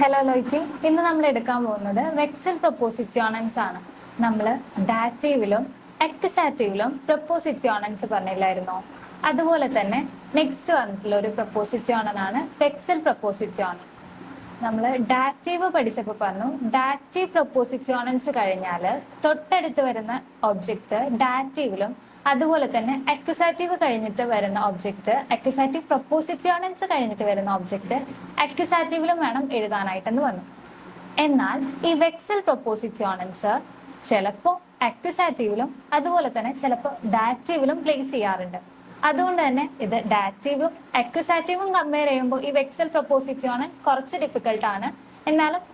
Hello ലോയ്റ്റി, ഇന്ന് നമ്മൾ എടുക്കാൻ പോകുന്നത് വെക്സൽ പ്രപ്പോസിറ്റ്യോണൻസ് ആണ്. നമ്മൾ ഡാറ്റീവിലും അക്യുസാറ്റീവിലും പ്രപ്പോസിറ്റ്യോണൻസ് പറഞ്ഞില്ലായിരുന്നോ? അതുപോലെ തന്നെ നെക്സ്റ്റ് വന്നിട്ടുള്ള ഒരു പ്രപ്പോസിറ്റ്യോണൻ ആണ് വെക്സൽ പ്രപ്പോസിറ്റ്യോണൻ. നമ്മൾ ഡാറ്റീവ് പഠിച്ചപ്പോൾ പറഞ്ഞു, ഡാറ്റീവ് പ്രപ്പോസിറ്റ്യോണൻസ് കഴിഞ്ഞാൽ തൊട്ടടുത്ത് വരുന്ന ഒബ്ജക്റ്റ് ഡാറ്റീവിലും അതുപോലെ തന്നെ അക്യുസാറ്റീവ് കഴിഞ്ഞിട്ട് വരുന്ന ഒബ്ജക്റ്റ്, അക്യുസാറ്റീവ് പ്രപ്പോസിറ്റ്യോണൻസ് കഴിഞ്ഞിട്ട് വരുന്ന ഒബ്ജക്റ്റ് അക്യുസാറ്റീവിലും വേണം എഴുതാനായിട്ടെന്ന് പറഞ്ഞു. എന്നാൽ ഈ വെക്സൽ പ്രപ്പോസിറ്റ്യോണൻസ് ചിലപ്പോൾ അക്യുസാറ്റീവിലും അതുപോലെ തന്നെ ചിലപ്പോൾ ഡാറ്റീവിലും പ്ലേസ് ചെയ്യാറുണ്ട്. അതുകൊണ്ട് തന്നെ ഇത് ഡാറ്റീവും അക്യുസാറ്റീവും കമ്പയർ ചെയ്യുമ്പോൾ ഈ വെക്സൽ പ്രപ്പോസിറ്റ്യോണൻ കുറച്ച് ഡിഫിക്കൽട്ട് ആണ്. എന്നാലും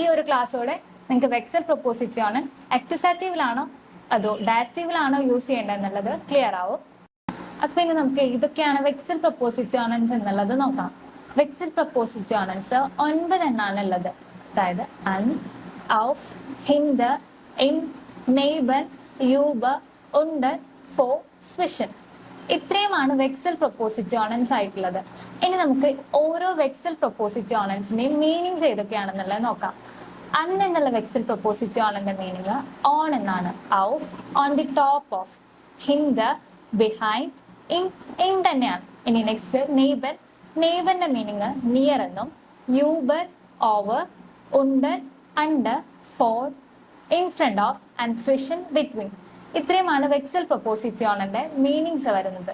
ഈ ഒരു ക്ലാസ്സോടെ നിങ്ങൾക്ക് വെക്സൽ പ്രപ്പോസിറ്റ്യോണൻ അക്യുസാറ്റീവിലാണോ അതോ ഡാറ്റീവിലാണോ യൂസ് ചെയ്യേണ്ടത് എന്നുള്ളത് ക്ലിയർ ആവും. അപ്പൊ ഇനി നമുക്ക് ഇതൊക്കെയാണ് വെക്സൽ പ്രപ്പോസിറ്റ്യോണൻസ് എന്നുള്ളത് നോക്കാം. വെക്സൽ പ്രപ്പോസിറ്റ്യോണൻസ് 9 എണ്ണാണ് ഉള്ളത്. അതായത് അൻ, ഔഫ്, ഹിൻഡർ, ഇൻ, നെയ്ബർ, യൂബർ, ഉണ്ടർ, ഫോ, സ്വിഷൻ. ഇത്രയുമാണ് വെക്സൽ പ്രപ്പോസിറ്റ്യോണൻസ് ആയിട്ടുള്ളത്. ഇനി നമുക്ക് ഓരോ വെക്സൽ പ്രപ്പോസിറ്റ്യോണൻസിന്റെയും മീനിങ്സ് ഏതൊക്കെയാണെന്നുള്ളത് നോക്കാം. അൻ എന്നുള്ള വെക്സൽ പ്രപ്പോസിറ്റ്യോണന്റെ മീനിങ് ഓൺ എന്നാണ്. ഔഫ് ഓൺ ദി ടോപ്പ് ഓഫ്, ഹിൻഡർ ബിഹൈൻഡ്, ഇൻ തന്നെയാണ്. ഇനി നെക്സ്റ്റ് നെയ്ബർ, നെയ്ബറിന്റെ മീനിങ് നിയർ എന്നും, യൂബർ ഓവർ, ഉണ്ടർ അണ്ടർ, ഫോർ ഇൻ ഫ്രണ്ട് ഓഫ് ആൻഡ് സ്വിഷൻ ബിറ്റ്വീൻ. ഇത്രയുമാണ് വെക്സൽ പ്രപ്പോസിറ്റ്യോണന്റെ മീനിങ്സ് വരുന്നത്.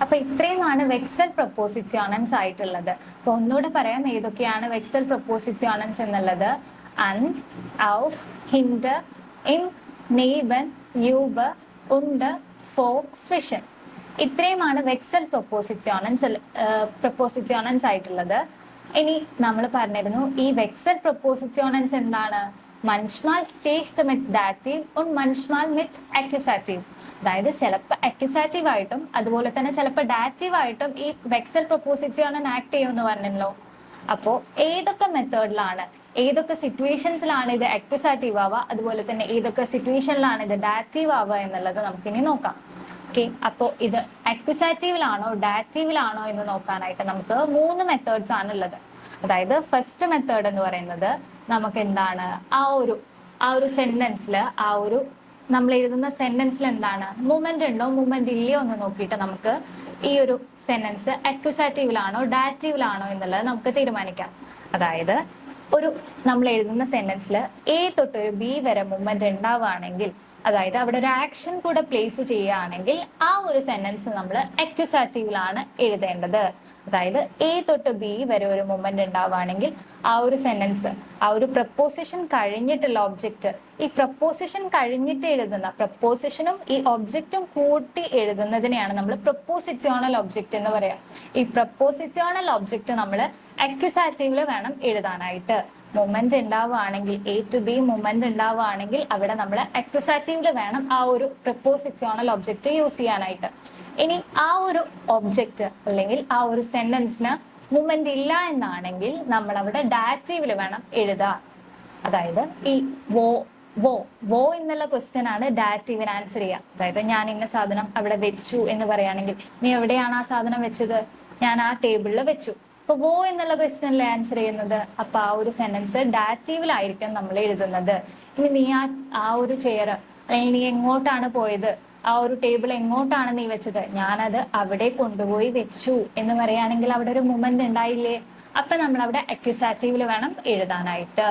അപ്പൊ ഇത്രയുമാണ് വെക്സൽ പ്രപ്പോസിറ്റ്യോണൻസ് ആയിട്ടുള്ളത്. അപ്പൊ ഒന്നുകൂടെ പറയാം ഏതൊക്കെയാണ് വെക്സൽ പ്രപ്പോസിറ്റ്യോണൻസ് എന്നുള്ളത്. അൻ, ഔഫ്, ഹിൻഡർ, ഇൻ, നെയ്ബർ, യൂബർ, ഉണ്ടർ, ഫോർ, സ്വിഷൻ. ഇത്രയുമാണ് വെക്സൽ പ്രപ്പോസിറ്റ്യോണൻസ് ആയിട്ടുള്ളത്. ഇനി നമ്മൾ പറഞ്ഞിരുന്നു ഈ വെക്സൽ പ്രപ്പോസിറ്റ്യോണൻസ് എന്താണ്? manchmal steht mit dativ und manchmal mit accusativ. അതായത് ചിലപ്പോൾ അക്യുസാറ്റീവ് ആയിട്ടും അതുപോലെ തന്നെ ചിലപ്പോൾ ഡാറ്റീവ് ആയിട്ടും ഈ വെക്സൽ പ്രപ്പോസിറ്റ്യോണൻ ആക്ട് ചെയ്യുമെന്ന് പറഞ്ഞല്ലോ. അപ്പോൾ ഏതൊക്കെ മെത്തേഡിലാണ്, ഏതൊക്കെ സിറ്റുവേഷൻസിലാണ് ഇത് അക്യുസാറ്റീവ് ആവുക, അതുപോലെ തന്നെ ഏതൊക്കെ സിറ്റുവേഷനിലാണ് ഇത് ഡാറ്റീവ് ആവുക എന്നുള്ളത് നമുക്കിനി നോക്കാം. ഓക്കെ, അപ്പോൾ ഇത് അക്യുസാറ്റീവിലാണോ ഡാറ്റീവിലാണോ എന്ന് നോക്കാനായിട്ട് നമുക്ക് 3 മെത്തേഡ്സ് ആണ് ഉള്ളത്. അതായത് ഫസ്റ്റ് മെത്തേഡ് എന്ന് പറയുന്നത് നമുക്ക് എന്താണ്, ആ ഒരു സെന്റൻസിൽ നമ്മൾ എഴുതുന്ന സെന്റൻസിൽ എന്താണ് മൂവ്മെന്റ് ഉണ്ടോ മൂവ്മെന്റ് ഇല്ലയോ എന്ന് നോക്കിയിട്ട് നമുക്ക് ഈ ഒരു സെന്റൻസ് അക്യുസാറ്റീവിലാണോ ഡാറ്റീവിലാണോ എന്നുള്ളത് നമുക്ക് തീരുമാനിക്കാം. അതായത് നമ്മൾ എഴുതുന്ന സെന്റൻസിൽ എ തൊട്ട് ഒരു ബി വരെ മൂവ്മെന്റ് ഉണ്ടാവുകയാണെങ്കിൽ, അതായത് അവിടെ ഒരു ആക്ഷൻ കൂടെ പ്ലേസ് ചെയ്യുകയാണെങ്കിൽ ആ ഒരു സെന്റൻസ് നമ്മൾ അക്യുസാറ്റീവിലാണ് എഴുതേണ്ടത്. അതായത് എ തൊട്ട് ബി വരെ ഒരു മൂവ്മെന്റ് ഉണ്ടാവുകയാണെങ്കിൽ ആ ഒരു സെന്റൻസ്, ആ ഒരു പ്രപ്പോസിഷൻ കഴിഞ്ഞിട്ടുള്ള ഒബ്ജക്റ്റ്, ഈ പ്രപ്പോസിഷൻ കഴിഞ്ഞിട്ട് എഴുതുന്ന പ്രപ്പോസിഷനും ഈ ഒബ്ജക്റ്റും കൂട്ടി എഴുതുന്നതിനെയാണ് നമ്മൾ പ്രപ്പോസിറ്റ്യോണൽ ഒബ്ജക്റ്റ് എന്ന് പറയാം. ഈ പ്രപ്പോസിറ്റ്യോണൽ ഒബ്ജക്റ്റ് നമ്മൾ അക്യുസാറ്റീവില് വേണം എഴുതാനായിട്ട്. മൂവ്മെന്റ് ഉണ്ടാവുകയാണെങ്കിൽ എ ടു ബി മൂവ്മെന്റ് ഉണ്ടാവുകയാണെങ്കിൽ അവിടെ നമ്മൾ അക്യുസാറ്റീവില് വേണം ആ ഒരു പ്രപ്പോസിറ്റ്യോണൽ ഒബ്ജക്റ്റ് യൂസ് ചെയ്യാനായിട്ട്. ഇനി ആ ഒരു ഒബ്ജക്റ്റ് അല്ലെങ്കിൽ ആ ഒരു സെന്റൻസിന് മൂവ്മെന്റ് ഇല്ല എന്നാണെങ്കിൽ നമ്മൾ അവിടെ ഡാറ്റീവില് വേണം എഴുതാൻ. അതായത് ഈ വോ എന്നുള്ള ക്വസ്റ്റ്യൻ ആണ് ഡാറ്റീവിന് ആൻസർ ചെയ്യുക. അതായത് ഞാൻ ഇന്ന സാധനം അവിടെ വെച്ചു എന്ന് പറയുകയാണെങ്കിൽ, നീ എവിടെയാണ് ആ സാധനം വെച്ചത്? ഞാൻ ആ ടേബിളിൽ വെച്ചു. അപ്പൊ വോ എന്നുള്ള ക്വസ്റ്റ്യനിൽ ആൻസർ ചെയ്യുന്നത്, അപ്പൊ ആ ഒരു സെന്റൻസ് ഡാറ്റീവിലായിരിക്കും നമ്മൾ എഴുതുന്നത്. ഇനി നീ ആ ഒരു ചെയർ അല്ലെങ്കിൽ നീ എങ്ങോട്ടാണ് പോയത്, ആ ഒരു ടേബിൾ എങ്ങോട്ടാണ് നീ വെച്ചത്? ഞാനത് അവിടെ കൊണ്ടുപോയി വെച്ചു എന്ന് പറയുകയാണെങ്കിൽ അവിടെ ഒരു മൂവ്മെന്റ് ഉണ്ടായില്ലേ? അപ്പൊ നമ്മൾ അവിടെ അക്യുസാറ്റീവില് വേണം എഴുതാനായിട്ട്.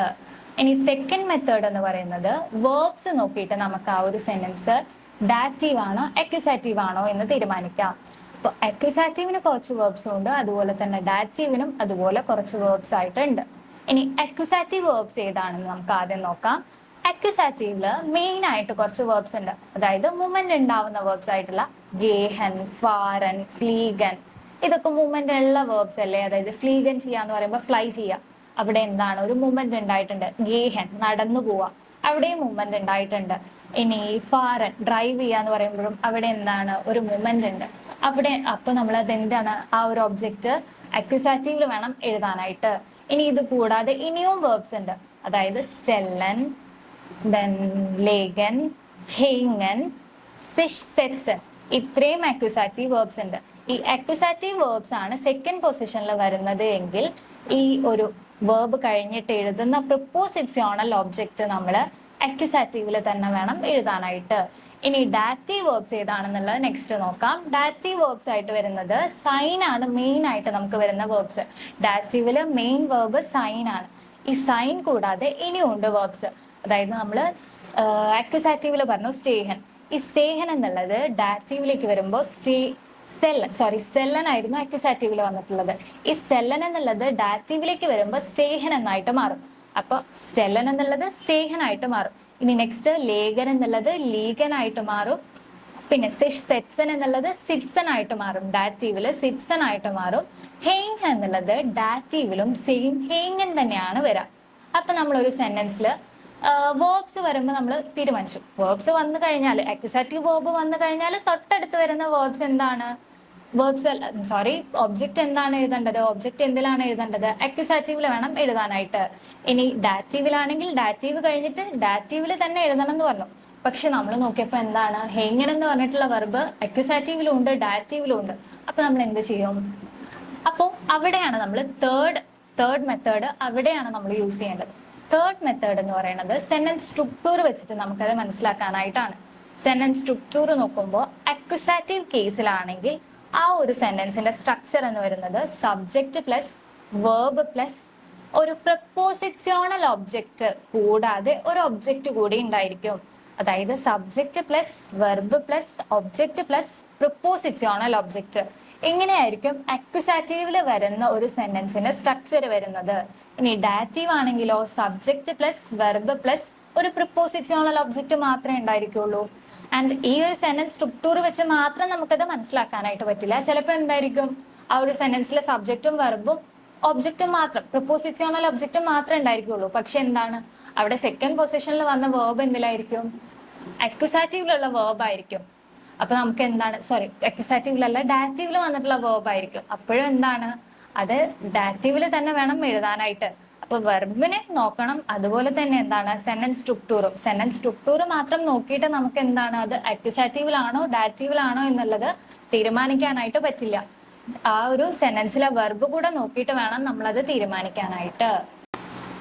ഇനി സെക്കൻഡ് മെത്തേഡ് എന്ന് പറയുന്നത് വേർബ്സ് നോക്കിയിട്ട് നമുക്ക് ആ ഒരു സെന്റൻസ് ഡാറ്റീവ് ആണോ അക്യുസാറ്റീവ് ആണോ എന്ന് തീരുമാനിക്കാം. അപ്പൊ അക്യുസാറ്റീവിന് കുറച്ച് വേർബ്സും ഉണ്ട്, അതുപോലെ തന്നെ ഡാറ്റീവിനും അതുപോലെ കുറച്ച് വേർബ്സ് ആയിട്ടുണ്ട്. ഇനി അക്യുസാറ്റീവ് വേർബ്സ് ഏതാണെന്ന് നമുക്ക് ആദ്യം നോക്കാം. അക്യുസാറ്റീവില് മെയിൻ ആയിട്ട് കുറച്ച് വേർബ്സ് ഉണ്ട്. അതായത് മൂവ്മെന്റ് ഉണ്ടാവുന്ന വേർബ്സ് ആയിട്ടുള്ള ഗേഹൻ, ഫാരൻ, ഫ്ലീഗൻ, ഇതൊക്കെ മൂവ്മെന്റ് ഉള്ള വേർബ്സ് അല്ലേ. അതായത് ഫ്ലീഗൻ ചെയ്യാന്ന് പറയുമ്പോൾ ഫ്ലൈ ചെയ്യുക, അവിടെ എന്താണ് ഒരു മൂവ്മെന്റ് ഉണ്ടായിട്ടുണ്ട്. ഗേഹൻ നടന്നു പോവുക, അവിടെയും മൂവ്മെന്റ് ഉണ്ടായിട്ടുണ്ട്. ഇനി ഫാരൻ ഡ്രൈവ് ചെയ്യാന്ന് പറയുമ്പോഴും അവിടെ എന്താണ് ഒരു മൂവ്മെന്റ് ഉണ്ട് അവിടെ. അപ്പൊ നമ്മൾ അത് എന്താണ്, ആ ഒരു ഒബ്ജക്റ്റ് അക്യുസാറ്റീവില് വേണം എഴുതാനായിട്ട്. ഇനി ഇത് കൂടാതെ ഇനിയും വേർബ്സ് ഉണ്ട്. അതായത് സ്റ്റെല്ലൻ, ലേഗൻ, ഹെയ്ങ്ങൻ, സിഷ്, സെറ്റ്സൻ, ഇത്രയും അക്യുസാറ്റീവ് വേർബ്സ് ഉണ്ട്. ഈ അക്യുസാറ്റീവ് വേർബ്സ് ആണ് സെക്കൻഡ് പൊസിഷനിൽ വരുന്നത് എങ്കിൽ ഈ ഒരു വേർബ് കഴിഞ്ഞിട്ട് എഴുതുന്ന പ്രിപ്പോസിഷണൽ ഒബ്ജക്റ്റ് നമ്മൾ അക്യുസാറ്റീവില് തന്നെ വേണം എഴുതാനായിട്ട്. ഇനി ഡാറ്റീവ് വേർബ്സ് ഏതാണെന്നുള്ളത് നെക്സ്റ്റ് നോക്കാം. ഡാറ്റീവ് വേർബ്സ് ആയിട്ട് വരുന്നത് സൈൻ ആണ് മെയിൻ ആയിട്ട് നമുക്ക് വരുന്ന വേർബ്സ്. ഡാറ്റീവില് മെയിൻ വേർബ് സൈൻ ആണ്. ഈ സൈൻ കൂടാതെ ഇനിയും ഉണ്ട് വേർബ്സ്. അതായത് നമ്മൾ അക്യുസാറ്റീവില് പറഞ്ഞു സ്റ്റേഹൻ. ഈ സ്റ്റേഹൻ എന്നുള്ളത് ഡാറ്റീവിലേക്ക് വരുമ്പോൾ സ്റ്റെല്ലൻ ആയിരുന്നു അക്യുസാറ്റീവില് വന്നിട്ടുള്ളത്. ഈ സ്റ്റെല്ലൻ എന്നുള്ളത് ഡാറ്റീവിലേക്ക് വരുമ്പോൾ സ്റ്റേഹൻ എന്നായിട്ട് മാറും. അപ്പൊ സ്റ്റെല്ലൻ എന്നുള്ളത് സ്റ്റേഹൻ ആയിട്ട് മാറും. ഇനി നെക്സ്റ്റ് ലേഖൻ എന്നുള്ളത് ലീഗൻ ആയിട്ട് മാറും. പിന്നെ സെറ്റ്സൺ എന്നുള്ളത് സിറ്റ്സൺ ആയിട്ട് മാറും. ഡാറ്റീവില് സിറ്റ്സൺ ആയിട്ട് മാറും. ഹെയ്ങ്ങൻ എന്നുള്ളത് ഡാറ്റീവിലും സെയിം ഹെയ്ങ്ങൻ തന്നെയാണ് വരാം. അപ്പൊ നമ്മൾ ഒരു സെന്റൻസിൽ വേർബ്സ് വരുമ്പോൾ നമ്മൾ തീരുമാനിച്ചു. വേർബ്സ് വന്നു കഴിഞ്ഞാൽ അക്യുസാറ്റീവ് വേർബ് വന്നു കഴിഞ്ഞാൽ തൊട്ടടുത്ത് വരുന്ന വേർബ്സ് എന്താണ്? ഒബ്ജക്റ്റ് എന്താണ് എഴുതേണ്ടത്? ഒബ്ജക്റ്റ് എന്തിലാണ് എഴുതേണ്ടത്? അക്യുസാറ്റീവില് വേണം എഴുതാനായിട്ട്. ഇനി ഡാറ്റീവിലാണെങ്കിൽ ഡാറ്റീവ് കഴിഞ്ഞിട്ട് ഡാറ്റീവില് തന്നെ എഴുതണം എന്ന് പറഞ്ഞു. പക്ഷെ നമ്മൾ നോക്കിയപ്പോ എന്താണ്, ഹെയ്ങ്ങൻ എന്ന് പറഞ്ഞിട്ടുള്ള വെർബ് അക്യുസാറ്റീവിലും ഉണ്ട് ഡാറ്റീവിലും ഉണ്ട്. അപ്പൊ നമ്മൾ എന്ത് ചെയ്യും? അപ്പോൾ അവിടെയാണ് നമ്മൾ തേർഡ് മെത്തേഡ് അവിടെയാണ് നമ്മൾ യൂസ് ചെയ്യേണ്ടത്. തേർഡ് മെത്തേഡ് എന്ന് പറയുന്നത് സെന്റൻസ് സ്ട്രക്ചർ വെച്ചിട്ട് നമുക്കത് മനസ്സിലാക്കാനായിട്ടാണ്. സെന്റൻസ് സ്ട്രക്ചർ നോക്കുമ്പോൾ അക്യുസാറ്റീവ് കേസിലാണെങ്കിൽ ആ ഒരു സെന്റൻസിന്റെ സ്ട്രക്ചർ എന്ന് വരുന്നത് സബ്ജക്റ്റ് പ്ലസ് വേർബ് പ്ലസ് ഒരു പ്രപ്പോസിഷണൽ ഒബ്ജക്റ്റ് കൂടാതെ ഒരു ഒബ്ജക്റ്റ് കൂടി ഉണ്ടായിരിക്കും. അതായത് subject plus verb plus object plus prepositional object. എങ്ങനെയായിരിക്കും അക്യുസാറ്റീവില് വരുന്ന ഒരു സെന്റൻസിന്റെ സ്ട്രക്ചർ വരുന്നത്? ഇനി ഡാറ്റീവ് ആണെങ്കിലോ സബ്ജക്റ്റ് പ്ലസ് വെർബ് പ്ലസ് ഒരു പ്രിപ്പോസിഷണൽ ഒബ്ജക്റ്റ് മാത്രമേ ഉണ്ടായിരിക്കുള്ളൂ. ആൻഡ് ഈ ഒരു സെന്റൻസ് സ്ട്രക്ചർ വെച്ച് മാത്രം നമുക്കത് മനസ്സിലാക്കാനായിട്ട് പറ്റില്ല. ചിലപ്പോൾ എന്തായിരിക്കും, ആ ഒരു സെന്റൻസിലെ സബ്ജക്റ്റും വെർബും ഒബ്ജക്റ്റും മാത്രം, പ്രിപ്പോസിഷണൽ ഒബ്ജക്റ്റും മാത്രമേ ഉണ്ടായിരിക്കുള്ളൂ. പക്ഷെ എന്താണ്, അവിടെ സെക്കൻഡ് പൊസിഷനിൽ വന്ന വേർബ് എന്തിലായിരിക്കും? അക്യുസാറ്റീവിലുള്ള വേർബ് ആയിരിക്കും. അപ്പൊ നമുക്ക് എന്താണ്, അക്യുസാറ്റീവിലല്ല ഡാറ്റീവില് വന്നിട്ടുള്ള വേർബ് ആയിരിക്കും. അപ്പോഴും എന്താണ്, അത് ഡാറ്റീവില് തന്നെ വേണം എഴുതാനായിട്ട്. അപ്പൊ വെർബിനെ നോക്കണം. അതുപോലെ തന്നെ എന്താണ്, സെന്റൻസ് സ്ട്രക്ചർ മാത്രം നോക്കിയിട്ട് നമുക്ക് എന്താണ് അത് അക്യുസാറ്റീവിലാണോ ഡാറ്റീവിലാണോ എന്നുള്ളത് തീരുമാനിക്കാനായിട്ട് പറ്റില്ല. ആ ഒരു സെന്റൻസിലെ വെർബ് കൂടെ നോക്കിയിട്ട് വേണം നമ്മളത് തീരുമാനിക്കാനായിട്ട്.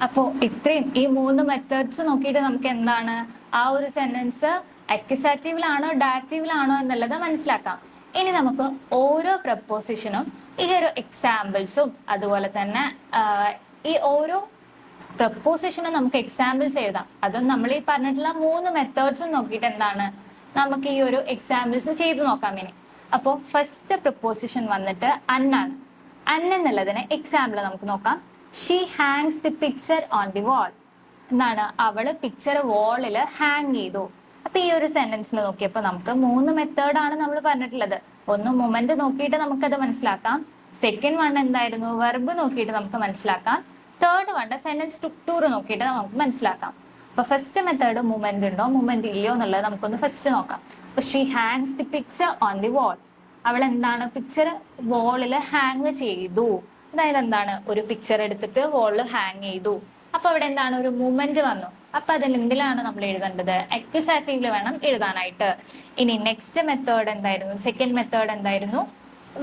അപ്പോ ഇത്രയും ഈ 3 മെത്തേഡ്സ് നോക്കിയിട്ട് നമുക്ക് എന്താണ് ആ ഒരു സെന്റൻസ് അക്യുസാറ്റീവിലാണോ ഡാറ്റീവിലാണോ എന്നുള്ളത് മനസ്സിലാക്കാം. ഇനി നമുക്ക് ഓരോ പ്രപ്പോസിഷനും ഈ ഒരു എക്സാമ്പിൾസും അതുപോലെ തന്നെ ഈ ഓരോ പ്രപ്പോസിഷനും നമുക്ക് എക്സാമ്പിൾസ് എഴുതാം. അതും നമ്മൾ ഈ പറഞ്ഞിട്ടുള്ള 3 മെത്തേഡ്സും നോക്കിയിട്ട് എന്താണ് നമുക്ക് ഈ ഒരു എക്സാമ്പിൾസ് ചെയ്ത് നോക്കാം. ഇനി അപ്പോൾ ഫസ്റ്റ് പ്രപ്പോസിഷൻ വന്നിട്ട് അന്നാണ്. എന്നുള്ളതിന് എക്സാമ്പിൾ നമുക്ക് നോക്കാം. She Hanks the picture on the വാൾ. എന്താണ്, അവള് പിക്ചർ വാളിൽ ഹാങ് ചെയ്തു. അപ്പൊ ഈ ഒരു സെന്റൻസിൽ നോക്കിയപ്പോൾ നമുക്ക് 3 മെത്തേഡാണ് നമ്മൾ പറഞ്ഞിട്ടുള്ളത്. ഒന്ന് മൊമെന്റ് നോക്കിയിട്ട് നമുക്കത് മനസ്സിലാക്കാം. സെക്കൻഡ് വൺ എന്തായിരുന്നു, വെർബ് നോക്കിയിട്ട് നമുക്ക് മനസ്സിലാക്കാം. തേർഡ് വൺ സെന്റൻസ് സ്ട്രക്ചർ നോക്കിയിട്ട് നമുക്ക് മനസ്സിലാക്കാം. അപ്പൊ ഫസ്റ്റ് മെത്തേഡ് മൊമെന്റ് ഉണ്ടോ മൊമെന്റ് ഇല്ലയോ എന്നുള്ളത് നമുക്കൊന്ന് ഫസ്റ്റ് നോക്കാം. അപ്പൊ she Hanks the picture on the വാൾ. അവൾ എന്താണ് പിക്ചർ വാളിൽ ഹാങ് ചെയ്തു. അതായത് എന്താണ്, ഒരു പിക്ചർ എടുത്തിട്ട് വാളിൽ ഹാങ് ചെയ്തു. അപ്പൊ അവിടെ എന്താണ്, ഒരു മൂവ്മെന്റ് വന്നു. അപ്പൊ അതിൽ എന്തിലാണ് നമ്മൾ എഴുതേണ്ടത്? അക്യുസാറ്റീവില് വേണം എഴുതാനായിട്ട്. ഇനി നെക്സ്റ്റ് മെത്തേഡ് എന്തായിരുന്നു, സെക്കൻഡ് മെത്തേഡ് എന്തായിരുന്നു,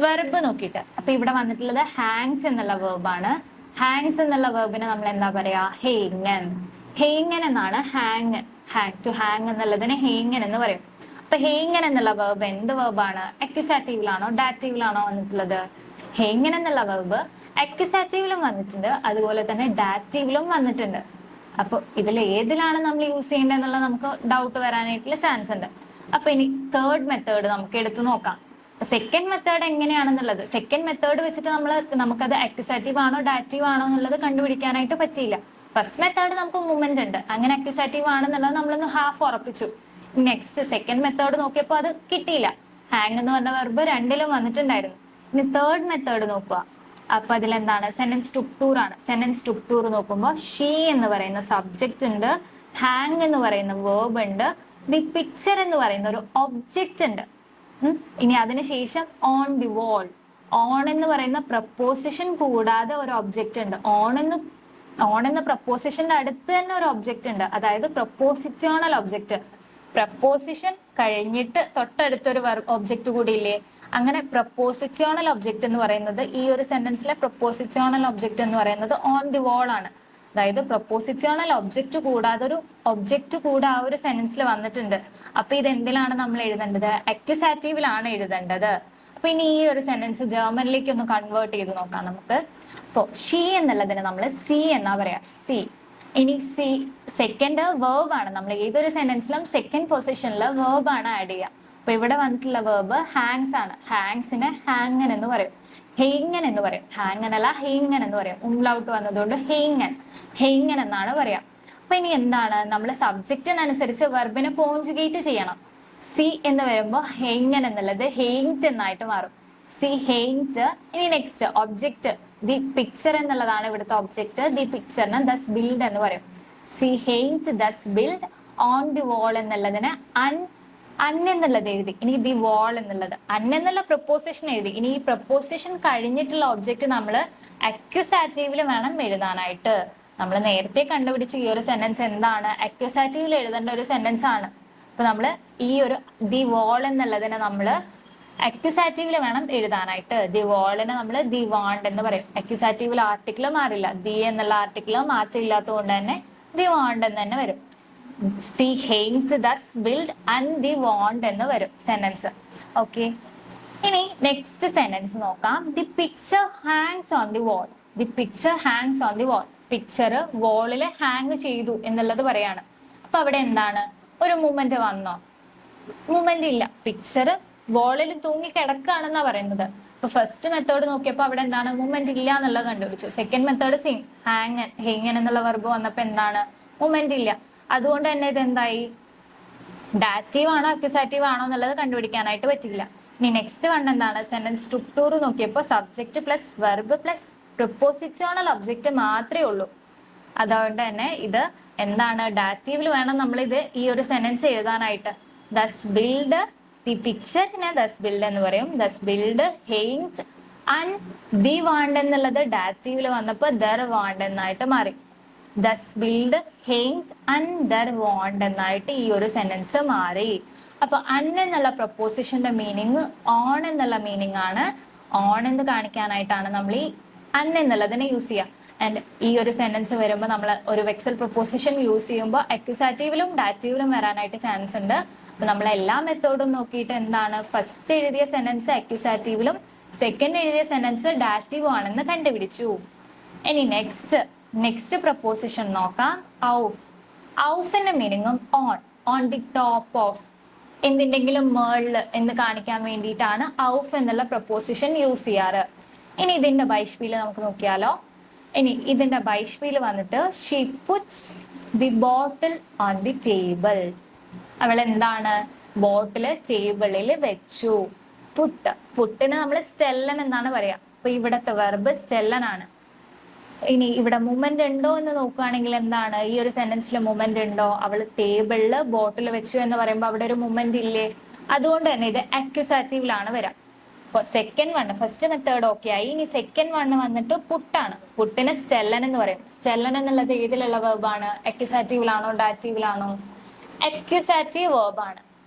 വെർബ് നോക്കിയിട്ട്. അപ്പൊ ഇവിടെ വന്നിട്ടുള്ളത് ഹാങ്സ് എന്നുള്ള വെർബാണ്. ഹാങ്സ് എന്നുള്ള വെർബിന് നമ്മൾ എന്താ പറയാ, ഹെയ്ങ്ങൻ എന്നാണ്. ടു ഹാങ് എന്നുള്ളതിന് ഹെയ്ങ്ങൻ എന്ന് പറയും. അപ്പൊ ഹെയ്ങ്ങൻ എന്നുള്ള വെർബ് എന്ത് വെർബാണ്, അക്യുസാറ്റീവിലാണോ ഡാറ്റീവിലാണോ വന്നിട്ടുള്ളത്? ഹെയ്ങ്ങൻ എന്നുള്ള വെർബ് അക്യുസാറ്റീവിലും വന്നിട്ടുണ്ട്, അതുപോലെ തന്നെ ഡാറ്റീവിലും വന്നിട്ടുണ്ട്. അപ്പൊ ഇതിൽ ഏതിലാണ് നമ്മൾ യൂസ് ചെയ്യേണ്ടത് എന്നുള്ളത് നമുക്ക് ഡൗട്ട് വരാനായിട്ടുള്ള ചാൻസ് ഉണ്ട്. അപ്പൊ ഇനി തേർഡ് മെത്തേഡ് നമുക്ക് എടുത്തു നോക്കാം. സെക്കൻഡ് മെത്തേഡ് എങ്ങനെയാണെന്നുള്ളത്, സെക്കൻഡ് മെത്തേഡ് വെച്ചിട്ട് നമുക്കത് അക്യുസാറ്റീവ് ആണോ ഡാറ്റീവ് ആണോ എന്നുള്ളത് കണ്ടുപിടിക്കാനായിട്ട് പറ്റിയില്ല. ഫസ്റ്റ് മെത്തേഡ് നമുക്ക് മൂവ്മെന്റ് ഉണ്ട്, അങ്ങനെ അക്യുസാറ്റീവ് ആണെന്നുള്ളത് നമ്മളൊന്ന് ഹാഫ് ഉറപ്പിച്ചു. നെക്സ്റ്റ് സെക്കൻഡ് മെത്തേഡ് നോക്കിയപ്പോൾ അത് കിട്ടിയില്ല. ഹാങ് എന്ന് പറഞ്ഞ വെർബ് രണ്ടിലും വന്നിട്ടുണ്ടായിരുന്നു. ഇനി തേർഡ് മെത്തേഡ് നോക്കുക. അപ്പൊ അതിലെന്താണ്, സെന്റൻസ് സ്ട്രക്ചർ ആണ്. സെന്റൻസ് സ്ട്രക്ചർ നോക്കുമ്പോൾ ഷീ എന്ന് പറയുന്ന സബ്ജക്റ്റ് ഉണ്ട്, ഹാങ് എന്ന് പറയുന്ന വേർബ് ഉണ്ട്, ദി പിക്ചർ എന്ന് പറയുന്ന ഒരു ഒബ്ജക്റ്റ് ഉണ്ട്. ഇനി അതിനുശേഷം ഓൺ ദി വാൾ, ഓൺ എന്ന് പറയുന്ന പ്രപ്പോസിഷൻ കൂടാതെ ഒരു ഒബ്ജക്റ്റ് ഉണ്ട്. ഓൺ എന്ന പ്രപ്പോസിഷന്റെ അടുത്ത് തന്നെ ഒരു ഒബ്ജക്റ്റ് ഉണ്ട്, അതായത് പ്രപ്പോസിഷണൽ ഒബ്ജക്റ്റ്. പ്രപ്പോസിഷൻ കഴിഞ്ഞിട്ട് തൊട്ടടുത്തൊരു ഒബ്ജക്റ്റ് കൂടി ഇല്ലേ, അങ്ങനെ പ്രപ്പോസിഷണൽ ഒബ്ജക്റ്റ് എന്ന് പറയുന്നത് ഈ ഒരു സെന്റൻസിലെ പ്രപ്പോസിഷണൽ ഒബ്ജക്റ്റ് എന്ന് പറയുന്നത് ഓൺ ദി വാൾ ആണ്. അതായത് പ്രപ്പോസിഷണൽ ഒബ്ജക്റ്റ് കൂടാതെ ഒരു ഒബ്ജക്റ്റ് കൂടെ ആ ഒരു സെന്റൻസിൽ വന്നിട്ടുണ്ട്. അപ്പൊ ഇത് എന്തിലാണ് നമ്മൾ എഴുതേണ്ടത്? അക്യുസാറ്റീവിലാണ് എഴുതേണ്ടത്. അപ്പൊ ഇനി ഈ ഒരു സെന്റൻസ് ജർമ്മനിലേക്ക് ഒന്ന് കൺവേർട്ട് ചെയ്ത് നോക്കാം നമുക്ക്. അപ്പോ ഷീ എന്നുള്ളതിന് നമ്മൾ സി എന്നാ പറയാ, സി. ഇനി സി സെക്കൻഡ് വേർബ് ആണ്. നമ്മൾ ഏതൊരു സെന്റൻസിലും സെക്കൻഡ് പൊസിഷനിൽ വേർബ് ആണ് ആഡ് ചെയ്യുക. അപ്പൊ ഇവിടെ വന്നിട്ടുള്ള വേർബ് ഹാങ്സ് ആണ്. ഹാങ്സിനെ ഹാങ്ങൻ എന്ന് പറയും, ഹെയ്ങ്ങൻ എന്ന് പറയും. ഹാങ്ങൻ അല്ല ഹെയ്ങ്ങൻ എന്ന് പറയും. ഉംലൗട്ട് വന്നതുകൊണ്ട് ഹെയ്ങ്ങൻ, ഹെയ്ങ്ങൻ എന്നാണ് പറയാ. അപ്പൊ ഇനി എന്താണ്, നമ്മൾ സബ്ജക്റ്റിനനുസരിച്ച് വെർബിനെ കോൺജുഗേറ്റ് ചെയ്യണം. സി എന്ന് വരുമ്പോൾ ഹെയ്ങ്ങൻ എന്നുള്ളത് ഹെയ്ങ്റ്റ് എന്നായിട്ട് മാറും. സി ഹെയ്ങ്റ്റ്. ഇനി നെക്സ്റ്റ് ഒബ്ജക്റ്റ് ദി പിക്ചർ എന്നുള്ളതാണ് ഇവിടുത്തെ ഒബ്ജക്റ്റ്. ദി പിക്ചറിന് ദസ് ബിൽഡ് എന്ന് പറയും. സി ഹെയ്ങ്റ്റ് ദസ് ബിൽഡ് ഓൺ ദി വാൾ എന്നുള്ളതിന് അൻ എന്നുള്ളത് എഴുതി. ഇനി ദി വാൾ എന്നുള്ളത് അൻ എന്നുള്ള പ്രപ്പോസിഷൻ എഴുതി. ഇനി ഈ പ്രപ്പോസിഷൻ കഴിഞ്ഞിട്ടുള്ള ഒബ്ജക്റ്റ് നമ്മൾ അക്യുസാറ്റീവിൽ വേണം എഴുതാനായിട്ട്. നമ്മൾ നേരത്തെ കണ്ടുപിടിച്ച ഈ ഒരു സെന്റൻസ് എന്താണ്? അക്യുസാറ്റീവിൽ എഴുതേണ്ട ഒരു സെന്റൻസ് ആണ്. അപ്പൊ നമ്മൾ ഈ ഒരു ദി വാൾ എന്നുള്ളതിനെ നമ്മൾ അക്യുസാറ്റീവിൽ വേണം എഴുതാനായിട്ട്. ദി വാളിനെ നമ്മൾ ദി വാണ്ട് എന്ന് പറയും. അക്യുസാറ്റീവിൽ ആർട്ടിക്കിൾ മാറില്ല. ദി എന്നുള്ള ആർട്ടിക്കിൾ മാറ്റം ഇല്ലാത്തത് കൊണ്ട് തന്നെ ദി വാണ്ട് എന്ന് തന്നെ വരും. സി ഹെയ്ങ്റ്റ് ദസ് ബിൽഡ് ആൻഡ് ദി വാണ്ട് എന്ന് വരും സെന്റൻസ്. ഓക്കെ, ഇനി നെക്സ്റ്റ് സെന്റൻസ് നോക്കാം. The picture hangs on the wall. The picture hangs on the wall. Picture വാളിൽ ഹാങ് ചെയ്തു എന്നുള്ളത് പറയാണ്. അപ്പൊ അവിടെ എന്താണ്, ഒരു മൂവ്മെന്റ് വന്നോ? മൂവ്മെന്റ് ഇല്ല. പിക്ചർ വാളിൽ തൂങ്ങി കിടക്കുകയാണെന്നാ പറയുന്നത്. അപ്പൊ ഫസ്റ്റ് മെത്തേഡ് നോക്കിയപ്പോ അവിടെ എന്താണ്, മൂവ്മെന്റ് ഇല്ല എന്നുള്ളത് കണ്ടുപിടിച്ചു. സെക്കൻഡ് മെത്തേഡ് സെയിം, ഹാങ്ങൻ, ഹെയ്ങ്ങൻ എന്നുള്ള വെർബ് വന്നപ്പോ എന്താണ്, മൂവ്മെന്റ് ഇല്ല. അതുകൊണ്ട് തന്നെ ഇത് എന്തായി, ഡാറ്റീവ് ആണോ അക്യുസാറ്റീവ് ആണോ എന്നുള്ളത് കണ്ടുപിടിക്കാനായിട്ട് പറ്റില്ല. ഇനി നെക്സ്റ്റ് വൺ എന്താണ്, സെന്റൻസ് സ്ട്രക്ചർ നോക്കിയപ്പോൾ subject plus verb plus prepositional object മാത്രമേ ഉള്ളൂ. അതുകൊണ്ട് തന്നെ ഇത് എന്താണ്, ഡാറ്റീവിൽ വേണം നമ്മൾ ഇത് ഈ ഒരു സെന്റൻസ് എഴുതാനായിട്ട്. ദസ് ബിൽഡ് ദി പിക്ചറിനെ ദസ് ബിൽഡ് എന്ന് പറയും. ദസ് ബിൽഡ് ഹെയ്ങ്റ്റ് ആൻഡ് ദി വാണ്ട് എന്നുള്ളത് ഡാറ്റീവിൽ വന്നപ്പോൾ ദർ വാണ്ട് എന്നായിട്ട് മാറി. ദസ് ബിൽഡ് ഹെയ്ങ്റ്റ് ആൻഡ് ദർ വാണ്ട് എന്നായിട്ട് ഈ ഒരു സെന്റൻസ് മാറി. അപ്പൊ അൻ എന്നുള്ള പ്രപ്പോസിഷന്റെ മീനിങ് ഓൺ എന്നുള്ള മീനിങ് ആണ്. ഓൺ എന്ന് കാണിക്കാനായിട്ടാണ് നമ്മൾ ഈ അൻ എന്നുള്ളതിനെ യൂസ് ചെയ്യുക. ആൻഡ് ഈ ഒരു സെന്റൻസ് വരുമ്പോൾ നമ്മൾ ഒരു വെക്സൽ പ്രപ്പോസിഷൻ യൂസ് ചെയ്യുമ്പോൾ അക്യുസാറ്റീവിലും ഡാറ്റീവിലും വരാനായിട്ട് ചാൻസ് ഉണ്ട്. അപ്പൊ നമ്മൾ എല്ലാ മെത്തേഡും നോക്കിയിട്ട് എന്താണ്, ഫസ്റ്റ് എഴുതിയ സെന്റൻസ് അക്യുസാറ്റീവിലും സെക്കൻഡ് എഴുതിയ സെന്റൻസ് ഡാറ്റീവും ആണെന്ന് കണ്ടുപിടിച്ചു. ഇനി നെക്സ്റ്റ് പ്രപ്പോസിഷൻ നോക്കാം. ഔഫ്. ഔഫിന്റെ മീനിങ്ങും ഓൺ ദി ടോപ്പ് ഓഫ്, എന്തിന്റെങ്കിലും മേളിൽ എന്ന് കാണിക്കാൻ വേണ്ടിയിട്ടാണ് ഔഫ് എന്നുള്ള പ്രപ്പോസിഷൻ യൂസ് ചെയ്യാറ്. ഇനി ഇതിന്റെ ബൈഷ്പീല് നമുക്ക് നോക്കിയാലോ. ഇനി ഇതിന്റെ ബൈഷ്പീല് വന്നിട്ട് she puts the bottle on the table. അവൾ എന്താണ്, ബോട്ടില് ടേബിളിൽ വെച്ചു. പുട്ടിന് നമ്മൾ സ്റ്റെല്ലൻ എന്നാണ് പറയാ. അപ്പൊ ഇവിടത്തെ വെർബ് സ്റ്റെല്ലൻ ആണ്. ഇനി ഇവിടെ മൂവ്മെന്റ് ഉണ്ടോ എന്ന് നോക്കുകയാണെങ്കിൽ എന്താണ്, ഈ ഒരു സെന്റൻസിൽ മൂവ്മെന്റ് ഉണ്ടോ? അവൾ ടേബിളില് ബോട്ടിൽ വെച്ചു എന്ന് പറയുമ്പോൾ അവിടെ ഒരു മൂവ്മെന്റ് ഇല്ലേ? അതുകൊണ്ട് തന്നെ ഇത് അക്യുസാറ്റീവിലാണ് വരാം. അപ്പൊ second one, first method okay ആയി. ഇനി സെക്കൻഡ് വൺ വന്നിട്ട് പുട്ടാണ്. പുട്ടിന് സ്റ്റെല്ലൻ എന്ന് പറയും. സ്റ്റെല്ലൻ എന്നുള്ളത് ഏതിലുള്ള വെർബാണ്, അക്യുസാറ്റീവിലാണോ ഡാറ്റീവിലാണോ? അക്യുസാറ്റീവ് വെർബാണ്.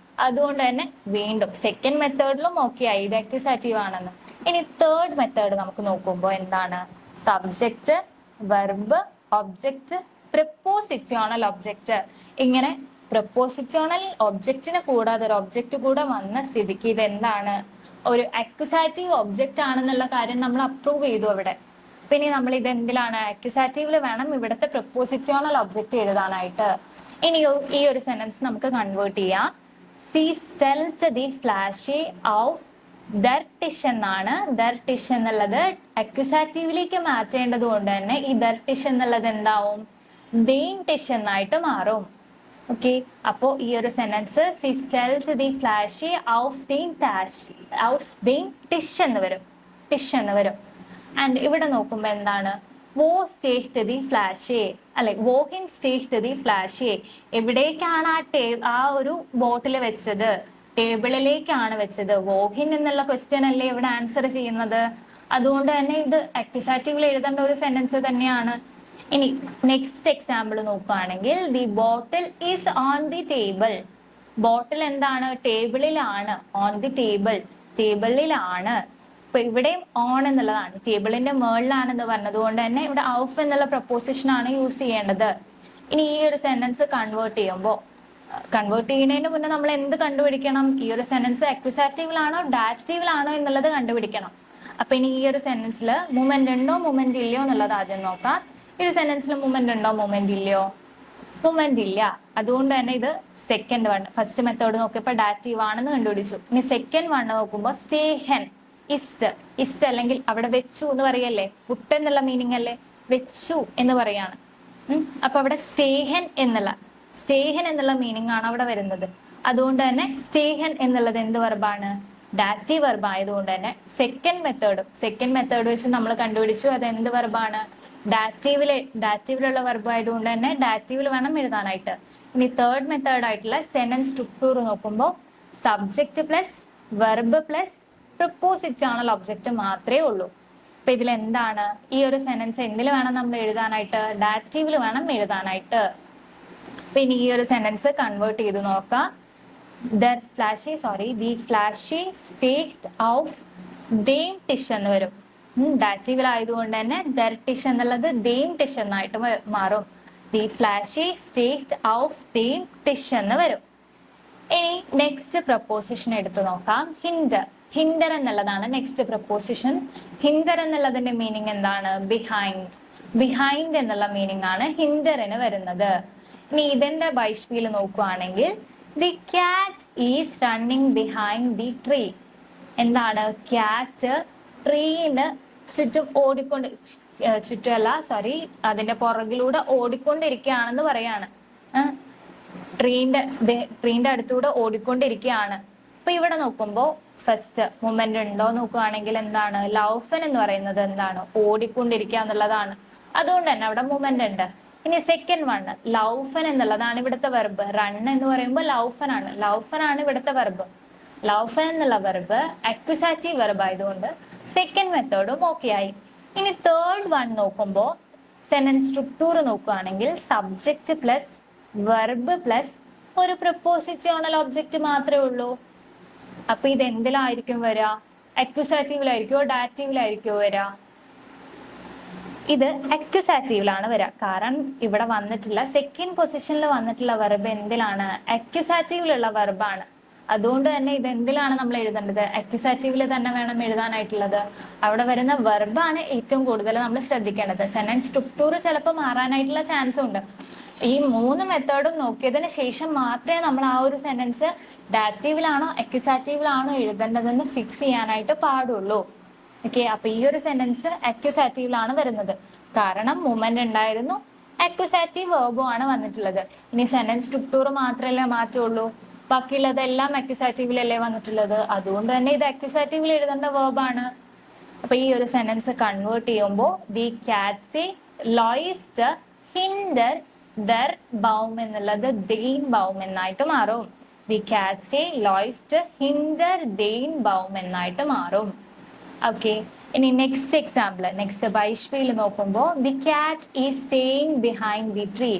അതുകൊണ്ട് തന്നെ വീണ്ടും സെക്കൻഡ് മെത്തേഡിലും ഓക്കെ ആയി, ഇത് അക്യുസാറ്റീവ് ആണെന്ന്. ഇനി തേർഡ് മെത്തേഡ് നമുക്ക് നോക്കുമ്പോൾ എന്താണ്, subject, verb, object, prepositional object. ഇങ്ങനെ പ്രിപ്പോസിഷണൽ ഒബ്ജക്റ്റിനെ കൂടാതെ ഒരു ഒബ്ജക്റ്റ് കൂടെ വന്ന സ്ഥിതിക്ക് ഇത് എന്താണ്, ഒരു അക്യുസാറ്റീവ് ഒബ്ജക്റ്റ് ആണെന്നുള്ള കാര്യം നമ്മൾ അപ്രൂവ് ചെയ്തു അവിടെ. പിന്നെ നമ്മൾ ഇത് എന്തിലാണ്, അക്യുസാറ്റീവിൽ വേണം ഇവിടുത്തെ പ്രിപ്പോസിഷണൽ ഒബ്ജക്റ്റ് എഴുതാനായിട്ട്. ഇനി ഈ ഒരു സെന്റൻസ് നമുക്ക് കൺവേർട്ട് ചെയ്യാം. സി സ്റ്റെൽറ്റ് ദി ഫ്ലാഷ് ഓഫ് ദർ ടിഷ് എന്നാണ്. ദർ ടിഷ് എന്നുള്ളത് അക്യുസാറ്റീവിലേക്ക് മാറ്റേണ്ടത് കൊണ്ട് തന്നെ ഈ ദർ ടിഷ് എന്നുള്ളത് എന്താവും, ദെയിൻ ടിഷ് എന്നായിട്ട് മാറും. ഓക്കെ, അപ്പോ ഈ ഒരു സെന്റൻസ് സി സ്റ്റെൽറ്റ് ദി ഫ്ലാഷ് ഓഫ് ദി ടിഷ് എന്ന് വരും, ടിഷ് എന്ന് വരും. ആൻഡ് ഇവിടെ നോക്കുമ്പോ എന്താണ്, വോ സ്റ്റേറ്റ് ദി ഫ്ലാഷ്, അല്ലെ വോഹിൻ സ്റ്റേറ്റ് ദി ഫ്ലാഷ്. എവിടേക്കാണ് ആ ഒരു ബോട്ടിൽ വെച്ചത്, ടേബിളിലേക്കാണ് വെച്ചത്. വോഹിൻ എന്നുള്ള ക്വസ്റ്റ്യൻ അല്ലേ ഇവിടെ ആൻസർ ചെയ്യുന്നത്. അതുകൊണ്ട് തന്നെ ഇത് അക്യുസാറ്റീവിൽ എഴുതേണ്ട ഒരു സെന്റൻസ് തന്നെയാണ്. ഇനി നെക്സ്റ്റ് എക്സാമ്പിൾ നോക്കുകയാണെങ്കിൽ the bottle is on the table. Bottle എന്താണ്, ടേബിളിലാണ്. ഓൺ ദി ടേബിൾ, ടേബിളിലാണ്. ഇപ്പൊ ഇവിടെയും ഓൺ എന്നുള്ളതാണ്, ടേബിളിന്റെ മുകളിലാണെന്ന് പറഞ്ഞതുകൊണ്ട് തന്നെ ഇവിടെ ഔഫ് എന്നുള്ള പ്രപ്പോസിഷൻ ആണ് യൂസ് ചെയ്യേണ്ടത്. ഇനി ഈ ഒരു സെന്റൻസ് കൺവേർട്ട് ചെയ്യുന്നതിന് മുന്നേ നമ്മൾ എന്ത് കണ്ടുപിടിക്കണം? ഈ ഒരു സെന്റൻസ് അക്യൂസാറ്റീവിലാണോ ഡാറ്റീവിലാണോ എന്നുള്ളത് കണ്ടുപിടിക്കണം. അപ്പൊ ഇനി ഈ ഒരു സെന്റൻസിൽ മൂവ്മെന്റ് ഉണ്ടോ മൂവ്മെന്റ് ഇല്ലയോ എന്നുള്ളത് ആദ്യം നോക്കാം. ഈ ഒരു സെന്റൻസിൽ മൂവ്മെന്റ് ഉണ്ടോ മൂവ്മെന്റ് ഇല്ലയോ? മൂവ്മെന്റ് ഇല്ല. അതുകൊണ്ട് തന്നെ ഇത് സെക്കൻഡ് വൺ. ഫസ്റ്റ് മെത്തേഡ് നോക്കിയപ്പോൾ ഡാറ്റീവ് ആണെന്ന് കണ്ടുപിടിച്ചു. ഇനി സെക്കൻഡ് വൺ നോക്കുമ്പോൾ സ്റ്റേഹൻ, ഇസ്റ്റ് അല്ലെങ്കിൽ അവിടെ വെച്ചു എന്ന് പറയല്ലേ, പുട്ട് എന്നുള്ള മീനിങ് അല്ലേ, വെച്ചു എന്ന് പറയാണ്. അപ്പൊ അവിടെ സ്റ്റേഹൻ എന്നുള്ള മീനിങ് ആണ് അവിടെ വരുന്നത്. അതുകൊണ്ട് തന്നെ സ്റ്റേഹൻ എന്നുള്ളത് എന്ത് വെർബാണ്? ഡാറ്റീവ് വെർബ് ആയതുകൊണ്ട് തന്നെ സെക്കൻഡ് മെത്തേഡ് വെച്ച് നമ്മൾ കണ്ടുപിടിച്ചു അത് എന്ത് വെർബാണ്? ഡാറ്റീവിലുള്ള വെർബ് ആയതുകൊണ്ട് തന്നെ ഡാറ്റീവിൽ വേണം എഴുതാനായിട്ട്. ഇനി തേർഡ് മെത്തേഡ് ആയിട്ടുള്ള സെന്റൻസ് സ്ട്രക്ചർ നോക്കുമ്പോൾ subject plus verb plus prepositional object മാത്രമേ ഉള്ളൂ. അപ്പൊ ഇതിൽ എന്താണ് ഈ ഒരു സെന്റൻസ് എന്തിൽ വേണം നമ്മൾ എഴുതാനായിട്ട്? ഡാറ്റീവിൽ വേണം എഴുതാനായിട്ട്. അപ്പൊ ഇനി ഈ ഒരു സെന്റൻസ് കൺവേർട്ട് ചെയ്ത് നോക്കാം. The flashy state of them tish എന്ന് വരും. ഡാറ്റീവിൽ ആയതുകൊണ്ട് തന്നെ ദർ ടിഷ് എന്നുള്ളത് ദെയിം ടിഷ് എന്നായിട്ട് മാറും. ദി ഫ്ലാഷി സ്റ്റേറ്റ് ഓഫ് ദെയിം ടിഷ് എന്ന് വരും. ഇനി നെക്സ്റ്റ് പ്രപ്പോസിഷൻ എടുത്തു നോക്കാം. ഹിൻഡർ എന്നുള്ളതാണ് നെക്സ്റ്റ് പ്രപ്പോസിഷൻ. ഹിൻഡർ എന്നുള്ളതിന്റെ മീനിങ് എന്താണ്? ബിഹൈൻഡ് എന്നുള്ള മീനിങ് ആണ് ഹിൻഡറിന് വരുന്നത്. ഇനി ഇതിന്റെ ബൈഷ്പിയിൽ നോക്കുകയാണെങ്കിൽ the cat is running behind the tree. എന്താണ്? ക്യാറ്റ് ട്രീന് അതിന്റെ പുറകിലൂടെ ഓടിക്കൊണ്ടിരിക്കുകയാണെന്ന് പറയാണ്. ട്രീന്റെ അടുത്തൂടെ ഓടിക്കൊണ്ടിരിക്കുകയാണ്. അപ്പൊ ഇവിടെ നോക്കുമ്പോ ഫസ്റ്റ് മൂവ്മെന്റ് ഉണ്ടോ നോക്കുകയാണെങ്കിൽ എന്താണ്? ലൗഫൻ എന്ന് പറയുന്നത് എന്താണ്? ഓടിക്കൊണ്ടിരിക്കുക എന്നുള്ളതാണ്. അതുകൊണ്ട് തന്നെ അവിടെ മൂവ്മെന്റ് ഉണ്ട്. ഇനി സെക്കൻഡ് വൺ ലൗഫൻ എന്നുള്ളതാണ് ഇവിടുത്തെ വെർബ്. റൺ എന്ന് പറയുമ്പോൾ ലൗഫൻ ആണ് ഇവിടുത്തെ വെർബ്. ലൗഫൻ എന്നുള്ള വെർബ് അക്യൂസാറ്റീവ് വെർബ് ആയതുകൊണ്ട് സെക്കൻഡ് മെത്തേഡും ഓക്കെ ആയി. ഇനി തേർഡ് വൺ നോക്കുമ്പോൾ സെന്റൻസ് സ്ട്രക്ചർ നോക്കുകയാണെങ്കിൽ സബ്ജക്റ്റ് പ്ലസ് വെർബ് പ്ലസ് ഒരു പ്രിപ്പോസിഷണൽ ഒബ്ജക്റ്റ് മാത്രമേ ഉള്ളൂ. അപ്പൊ ഇത് എന്തിലായിരിക്കും വരിക? അക്യൂസാറ്റീവിലായിരിക്കോ ഡാറ്റീവിലായിരിക്കോ വരിക? ഇത് അക്യൂസാറ്റീവിലാണ് വരിക. കാരണം ഇവിടെ വന്നിട്ടുള്ള സെക്കൻഡ് പൊസിഷനിൽ വന്നിട്ടുള്ള വെർബ് എന്തിലാണ്? അക്യൂസാറ്റീവിലുള്ള വെർബാണ്. അതുകൊണ്ട് തന്നെ ഇത് എന്തിലാണ് നമ്മൾ എഴുതേണ്ടത്? അക്യൂസാറ്റീവിൽ തന്നെ വേണം എഴുതാനായിട്ടുള്ളത്. അവിടെ വരുന്ന വെർബാണ് ഏറ്റവും കൂടുതൽ നമ്മൾ ശ്രദ്ധിക്കേണ്ടത്. സെന്റൻസ് സ്ട്രക്ചർ ചിലപ്പോൾ മാറാനായിട്ടുള്ള ചാൻസും ഉണ്ട്. ഈ മൂന്ന് മെത്തേഡും നോക്കിയതിന് ശേഷം മാത്രമേ നമ്മൾ ആ ഒരു സെന്റൻസ് ഡാറ്റീവിലാണോ അക്യൂസാറ്റീവിലാണോ എഴുതേണ്ടതെന്ന് ഫിക്സ് ചെയ്യാനായിട്ട് പാടുള്ളൂ. ഓക്കെ, അപ്പൊ ഈ ഒരു സെന്റൻസ് അക്യൂസാറ്റീവിലാണ് വരുന്നത്. കാരണം മൂവ്മെന്റ് ഉണ്ടായിരുന്നു, അക്യൂസാറ്റീവ് വേർബും ആണ് വന്നിട്ടുള്ളത്. ഇനി സെന്റൻസ് സ്ട്രക്ചർ മാത്രമല്ലേ മാറ്റുള്ളൂ, ബാക്കിയുള്ളതെല്ലാം അക്യൂസാറ്റീവിലല്ലേ വന്നിട്ടുള്ളത്. അതുകൊണ്ട് തന്നെ ഇത് അക്യൂസാറ്റീവിൽ എഴുതേണ്ട വേർബാണ്. അപ്പൊ ഈ ഒരു സെന്റൻസ് കൺവേർട്ട് ചെയ്യുമ്പോൾ ദി കാറ്റ്സ് ലോയിഫ്റ്റ് ഹിൻഡർ ദർ ബൗം എന്നുള്ളത് ദെയിൻ ബൗം എന്നായിട്ട് മാറും. ദി കാറ്റ്സ് ലോയിഫ്റ്റ് ഹിൻഡർ ദെയിൻ ബൗം എന്നായിട്ട് മാറും. ഓക്കെ, ഇനി നെക്സ്റ്റ് എക്സാമ്പിൾ, നെക്സ്റ്റ് ബൈഷ്പിയിൽ നോക്കുമ്പോൾ ദി കാറ്റ് is staying behind the tree.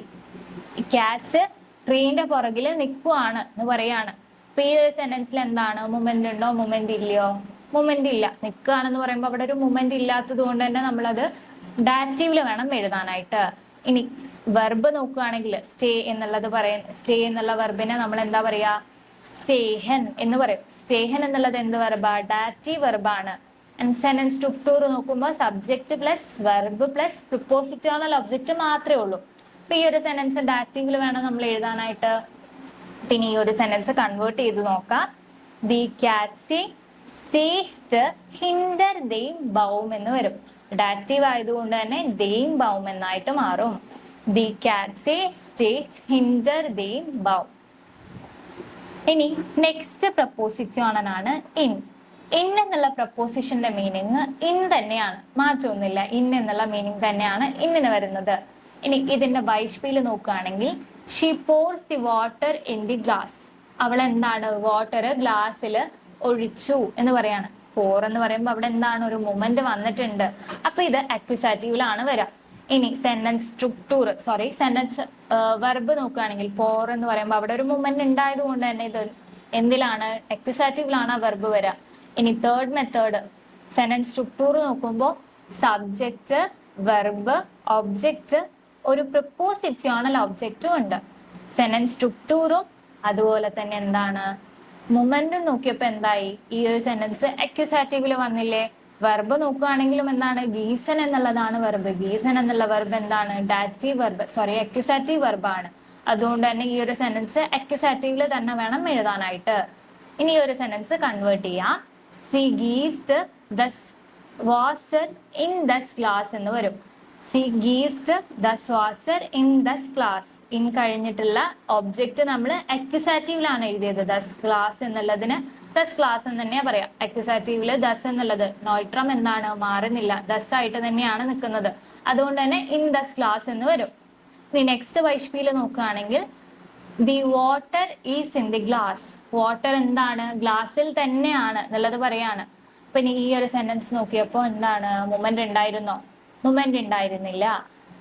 കാറ്റ് ട്രീന്റെ പുറകിൽ നിൽക്കുവാണ് എന്ന് പറയാണ്. അപ്പൊ ഈ ഒരു സെന്റൻസിൽ എന്താണ്? മൂവ്മെന്റ് ഉണ്ടോ മൂവ്മെന്റ് ഇല്ലയോ? മൂവ്മെന്റ് ഇല്ല. നിൽക്കുകയാണെന്ന് പറയുമ്പോൾ അവിടെ ഒരു മൂവ്മെന്റ് ഇല്ലാത്തത് കൊണ്ട് തന്നെ നമ്മളത് ഡാറ്റീവില് വേണം എഴുതാനായിട്ട്. ഇനി വെർബ് നോക്കുകയാണെങ്കിൽ സ്റ്റേ എന്നുള്ള വെർബിനെ നമ്മൾ എന്താ പറയാ? സ്റ്റേഹൻ എന്ന് പറയും. സ്റ്റേഹൻ എന്നുള്ളത് എന്ത് വെർബാ? ഡാറ്റീവ് വെർബാണ്. സെന്റൻസ് സ്ട്രക്ചർ നോക്കുമ്പോൾ subject plus verb plus prepositional object മാത്രമേ ഉള്ളൂ. അപ്പൊ ഈ ഒരു സെന്റൻസ് ഡാറ്റീവിൽ വേണം നമ്മൾ എഴുതാനായിട്ട്. പിന്നെ ഈ ഒരു സെന്റൻസ് കൺവേർട്ട് ചെയ്ത് നോക്കാം. ദി കാറ്റ്സ് സ്റ്റേറ്റ് ഹിൻഡർ ദെയിം ബൗം എന്ന് വരും. ഡാറ്റീവ് ആയതുകൊണ്ട് തന്നെ ദെയിം ബൗം എന്നായിട്ട് മാറും. ദി കാറ്റ്സ് സ്റ്റേറ്റ് ഹിൻഡർ ദെയിം ബൗം. ഇനി നെക്സ്റ്റ് പ്രപ്പോസിഷൻ ആണ് ഇൻ. ഇൻ എന്നുള്ള പ്രപ്പോസിഷന്റെ മീനിങ് ഇൻ തന്നെയാണ്, മാറ്റമൊന്നുമില്ല. ഇൻ എന്നുള്ള മീനിങ് തന്നെയാണ് ഇന്നിന് വരുന്നത്. ഇനി ഇതിന്റെ ബൈഷ്പിയിൽ നോക്കുകയാണെങ്കിൽ she pores the water in the glass. അവൾ എന്താണ്? വാട്ടർ ഗ്ലാസ്സിൽ ഒഴിച്ചു എന്ന് പറയാണ്. പോർ എന്ന് പറയുമ്പോൾ അവിടെ എന്താണ്? ഒരു മൂവ്മെന്റ് വന്നിട്ടുണ്ട്. അപ്പൊ ഇത് അക്യൂസാറ്റീവിലാണ് വരിക. ഇനി സെന്റൻസ് വെർബ് നോക്കുകയാണെങ്കിൽ പോർ എന്ന് പറയുമ്പോൾ അവിടെ ഒരു മൂവ്മെന്റ് ഉണ്ടായത് കൊണ്ട് തന്നെ ഇത് എന്തിലാണ്? അക്യൂസാറ്റീവിലാണ് ആ വെർബ് വരിക. ഇനി തേർഡ് മെത്തേഡ് സെനൻസ് സ്ട്രക്ചർ നോക്കുമ്പോൾ സബ്ജക്റ്റ്, വെർബ്, ഒബ്ജക്റ്റ്, ഒരു പ്രിപ്പോസിഷണൽ ഒബ്ജക്റ്റും ഉണ്ട്. സെനൻസ് സ്ട്രക്ചറും അതുപോലെ തന്നെ എന്താണ് മൊമെന്റും നോക്കിയപ്പോ എന്തായി, ഈ ഒരു സെന്റൻസ് അക്യൂസാറ്റീവില് വന്നില്ലേ. വെർബ് നോക്കുകയാണെങ്കിലും എന്താണ്, ഗീസൻ എന്നുള്ളതാണ് വെർബ്. ഗീസൻ എന്നുള്ള വെർബ് എന്താണ്, ഡാറ്റീവ് വെർബ്, അക്യൂസാറ്റീവ് വെർബാണ്. അതുകൊണ്ട് തന്നെ ഈ ഒരു സെന്റൻസ് അക്യൂസാറ്റീവില് തന്നെ വേണം എഴുതാനായിട്ട്. ഇനി ഈ ഒരു സെന്റൻസ് കൺവേർട്ട് ചെയ്യാം. സി ഗീസ്ഡ് ദസ് വാസർ ഇൻ ദസ് ക്ലാസ് എന്ന് വരും. സി ഗീസ്ഡ് ദസ് വാസർ ഇൻ ദസ് ക്ലാസ്. ഇൻ കഴിഞ്ഞിട്ടുള്ള ഒബ്ജക്റ്റ് നമ്മൾ അക്യൂസാറ്റീവിലാണ് എഴുതിയത്. ദസ് ക്ലാസ് എന്നുള്ളതിന് ദസ് ക്ലാസ് എന്ന് തന്നെയാ പറയാം. അക്യൂസാറ്റീവില് ദസ് എന്നുള്ളത് നോയിട്രം എന്താണ്, മാറുന്നില്ല, ദസ് ആയിട്ട് തന്നെയാണ് നിൽക്കുന്നത്. അതുകൊണ്ട് തന്നെ ഇൻ ദസ് ക്ലാസ് എന്ന് വരും. ഇനി നെക്സ്റ്റ് വൈഷ്പിയിൽ നോക്കുകയാണെങ്കിൽ the water is in the glass. Water എന്താണ്, ഗ്ലാസ്സിൽ തന്നെയാണ് എന്നുള്ളത് പറയാണ്. അപ്പൊ ഇനി ഈ ഒരു സെന്റൻസ് നോക്കിയപ്പോ എന്താണ്, മൊമെന്റ് ഉണ്ടായിരുന്നോ? മൊമെന്റ് ഉണ്ടായിരുന്നില്ല.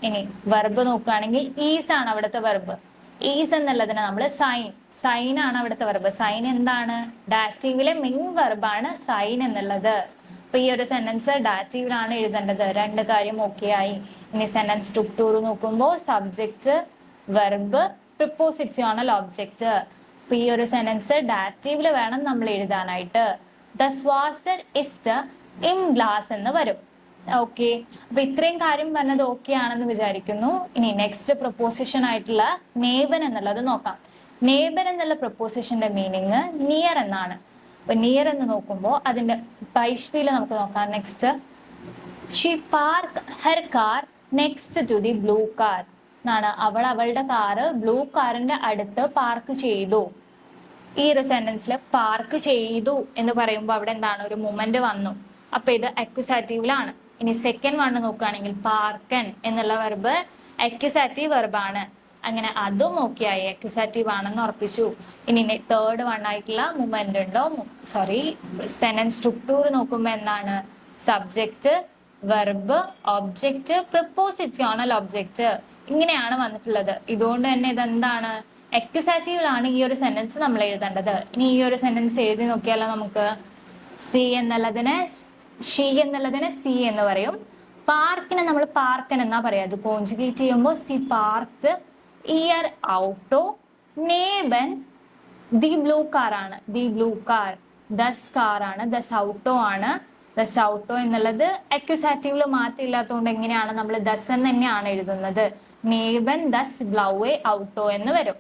ഇനി വെർബ് നോക്കുകയാണെങ്കിൽ ഈസ് ആണ് അവിടുത്തെ വെർബ്. ഈസ് എന്നുള്ളതിന് നമ്മൾ സൈൻ ആണ് അവിടുത്തെ വെർബ്. സൈൻ എന്താണ്, ഡാറ്റീവിലെ മെയിൻ വെർബാണ് സൈൻ എന്നുള്ളത്. അപ്പൊ ഈ ഒരു സെന്റൻസ് ഡാറ്റീവിലാണ് എഴുതേണ്ടത്. രണ്ട് കാര്യം ഓക്കെ ആയി. ഇനി സെന്റൻസ് സ്ട്രക്ചർ നോക്കുമ്പോൾ സബ്ജക്റ്റ്, വെർബ്, പ്രിപ്പോസിഷണൽ ഒബ്ജക്റ്റ്. അപ്പൊ ഈ ഒരു സെന്റൻസ് ഡാറ്റീവില് വേണം നമ്മൾ എഴുതാനായിട്ട്. ദസ് വാസർ ഇസ് ഇൻ ഗ്ലാസ് എന്ന് വരും. ഓക്കെ, അപ്പൊ ഇത്രയും കാര്യം പറഞ്ഞത് ഓക്കെ ആണെന്ന് വിചാരിക്കുന്നു. ഇനി നെക്സ്റ്റ് പ്രൊപ്പോസിഷൻ ആയിട്ടുള്ള നെയ്ബർ എന്നുള്ളത് നോക്കാം. നെയ്ബർ എന്നുള്ള പ്രൊപ്പോസിഷന്റെ മീനിങ് നിയർ എന്നാണ്. അപ്പൊ നിയർ എന്ന് നോക്കുമ്പോൾ അതിന്റെ ബൈഷ്പിയിൽ നമുക്ക് നോക്കാം. Next, she park her car next to the blue car എന്നാണ്. അവൾ അവളുടെ കാറ് ബ്ലൂ കാറിന്റെ അടുത്ത് പാർക്ക് ചെയ്തു. ഈ ഒരു സെന്റൻസിൽ പാർക്ക് ചെയ്തു എന്ന് പറയുമ്പോൾ അവിടെ എന്താണ്, ഒരു മൊമെന്റ് വന്നു. അപ്പൊ ഇത് അക്യൂസാറ്റീവിലാണ്. ഇനി സെക്കൻഡ് വൺ നോക്കുകയാണെങ്കിൽ പാർക്കൻ എന്നുള്ള വെർബ് അക്യൂസാറ്റീവ് വെർബാണ്. അങ്ങനെ അതും ഓക്കെ ആയി, അക്യൂസാറ്റീവ് ആണെന്ന് ഉറപ്പിച്ചു. ഇനി തേർഡ് വൺ ആയിട്ടുള്ള മൊമെന്റ് ഉണ്ടോ, സെന്റൻസ് സ്ട്രക്ചർ നോക്കുമ്പോൾ എന്താണ്, subject, verb, object, prepositional object, ഇങ്ങനെയാണ് വന്നിട്ടുള്ളത്. ഇതുകൊണ്ട് തന്നെ ഇതെന്താണ്, അക്യൂസാറ്റീവിലാണ് ഈ ഒരു സെന്റൻസ് നമ്മൾ എഴുതേണ്ടത്. ഇനി ഈ ഒരു സെന്റൻസ് എഴുതി നോക്കിയാലോ നമുക്ക്. സി എന്നുള്ളതിന് ഷീ എന്നുള്ളതിന് സി എന്ന് പറയും. പാർക്കിനെ നമ്മൾ പാർക്കൻ എന്നാ പറയാ. അത് കോൺജുഗേറ്റ് ചെയ്യുമ്പോൾ സി പാർക്ക് ഇയർ ഔട്ടോ നേബൻ ദി ബ്ലൂ കാർ ആണ്. ദി ബ്ലൂ കാർ ദസ് കാർ ആണ്, ദസ് ഔട്ടോ ആണ്. ദസ് ഔട്ടോ എന്നുള്ളത് അക്യൂസാറ്റീവില് മാറ്റില്ലാത്തതുകൊണ്ട് എങ്ങനെയാണ് നമ്മൾ ദസ് എന്ന് തന്നെയാണ് എഴുതുന്നത്. നേബൻ ദസ് ബ്ലൗവേ ഔട്ടോ എന്ന് വരും.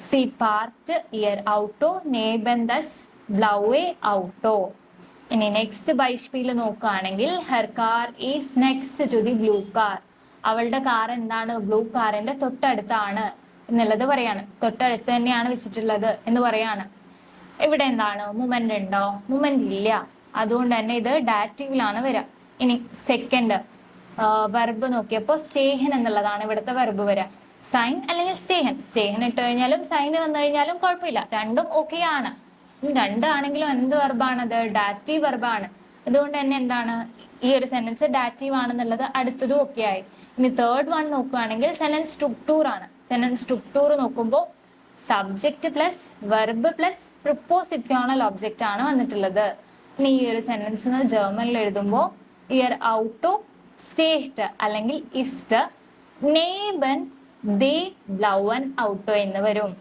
സി പാർക്ക് ഇയർ ഔട്ടോ നേബൻ ദസ് ബ്ലൗവേ ഔട്ടോ. ഇനി നെക്സ്റ്റ് ബൈഷ്പിയിൽ നോക്കുകയാണെങ്കിൽ her car is next to the blue car. അവളുടെ കാർ എന്താണ്, ബ്ലൂ കാറിന്റെ തൊട്ടടുത്താണ് എന്നുള്ളത് പറയാണ്. തൊട്ടടുത്ത് തന്നെയാണ് വെച്ചിട്ടുള്ളത് എന്ന് പറയാണ്. ഇവിടെ എന്താണ്, മൊമെന്റ് ഉണ്ടോ? മൊമെന്റ് ഇല്ല. അതുകൊണ്ട് തന്നെ ഇത് ഡാറ്റീവിലാണ് വരിക. ഇനി സെക്കൻഡ് വെർബ് നോക്കിയപ്പോൾ സ്റ്റേഹൻ എന്നുള്ളതാണ് ഇവിടുത്തെ വെർബ് വരിക. സൈൻ അല്ലെങ്കിൽ സ്റ്റേഹൻ. സ്റ്റേഹൻ ഇട്ട് കഴിഞ്ഞാലും സൈൻ വന്നു കഴിഞ്ഞാലും കുഴപ്പമില്ല, രണ്ടും ഓക്കെ ആണ്. രണ്ടാണെങ്കിലും എന്ത് വെർബാണത്, ഡാറ്റീവ് വെർബാണ്. അതുകൊണ്ട് തന്നെ എന്താണ്, ഈ ഒരു സെന്റൻസ് ഡാറ്റീവ് ആണെന്നുള്ളത് അടുത്തതും ഒക്കെ ആയി. ഇനി തേർഡ് വൺ നോക്കുകയാണെങ്കിൽ സെന്റൻസ് സ്ട്രക്ചർ ആണ്. സെന്റൻസ് സ്ട്രക്ചർ നോക്കുമ്പോൾ subject plus verb plus prepositional object ആണ് വന്നിട്ടുള്ളത്. ഇനി ഈ ഒരു സെന്റൻസ് ജർമ്മനിൽ എഴുതുമ്പോൾ ഇയർ ഔട്ടോ സ്റ്റേറ്റ് അല്ലെങ്കിൽ ഇസ്റ്റ് നേബൻ ദേ ബ്ലൗവൻ ഔട്ടോ എന്ന് വരും.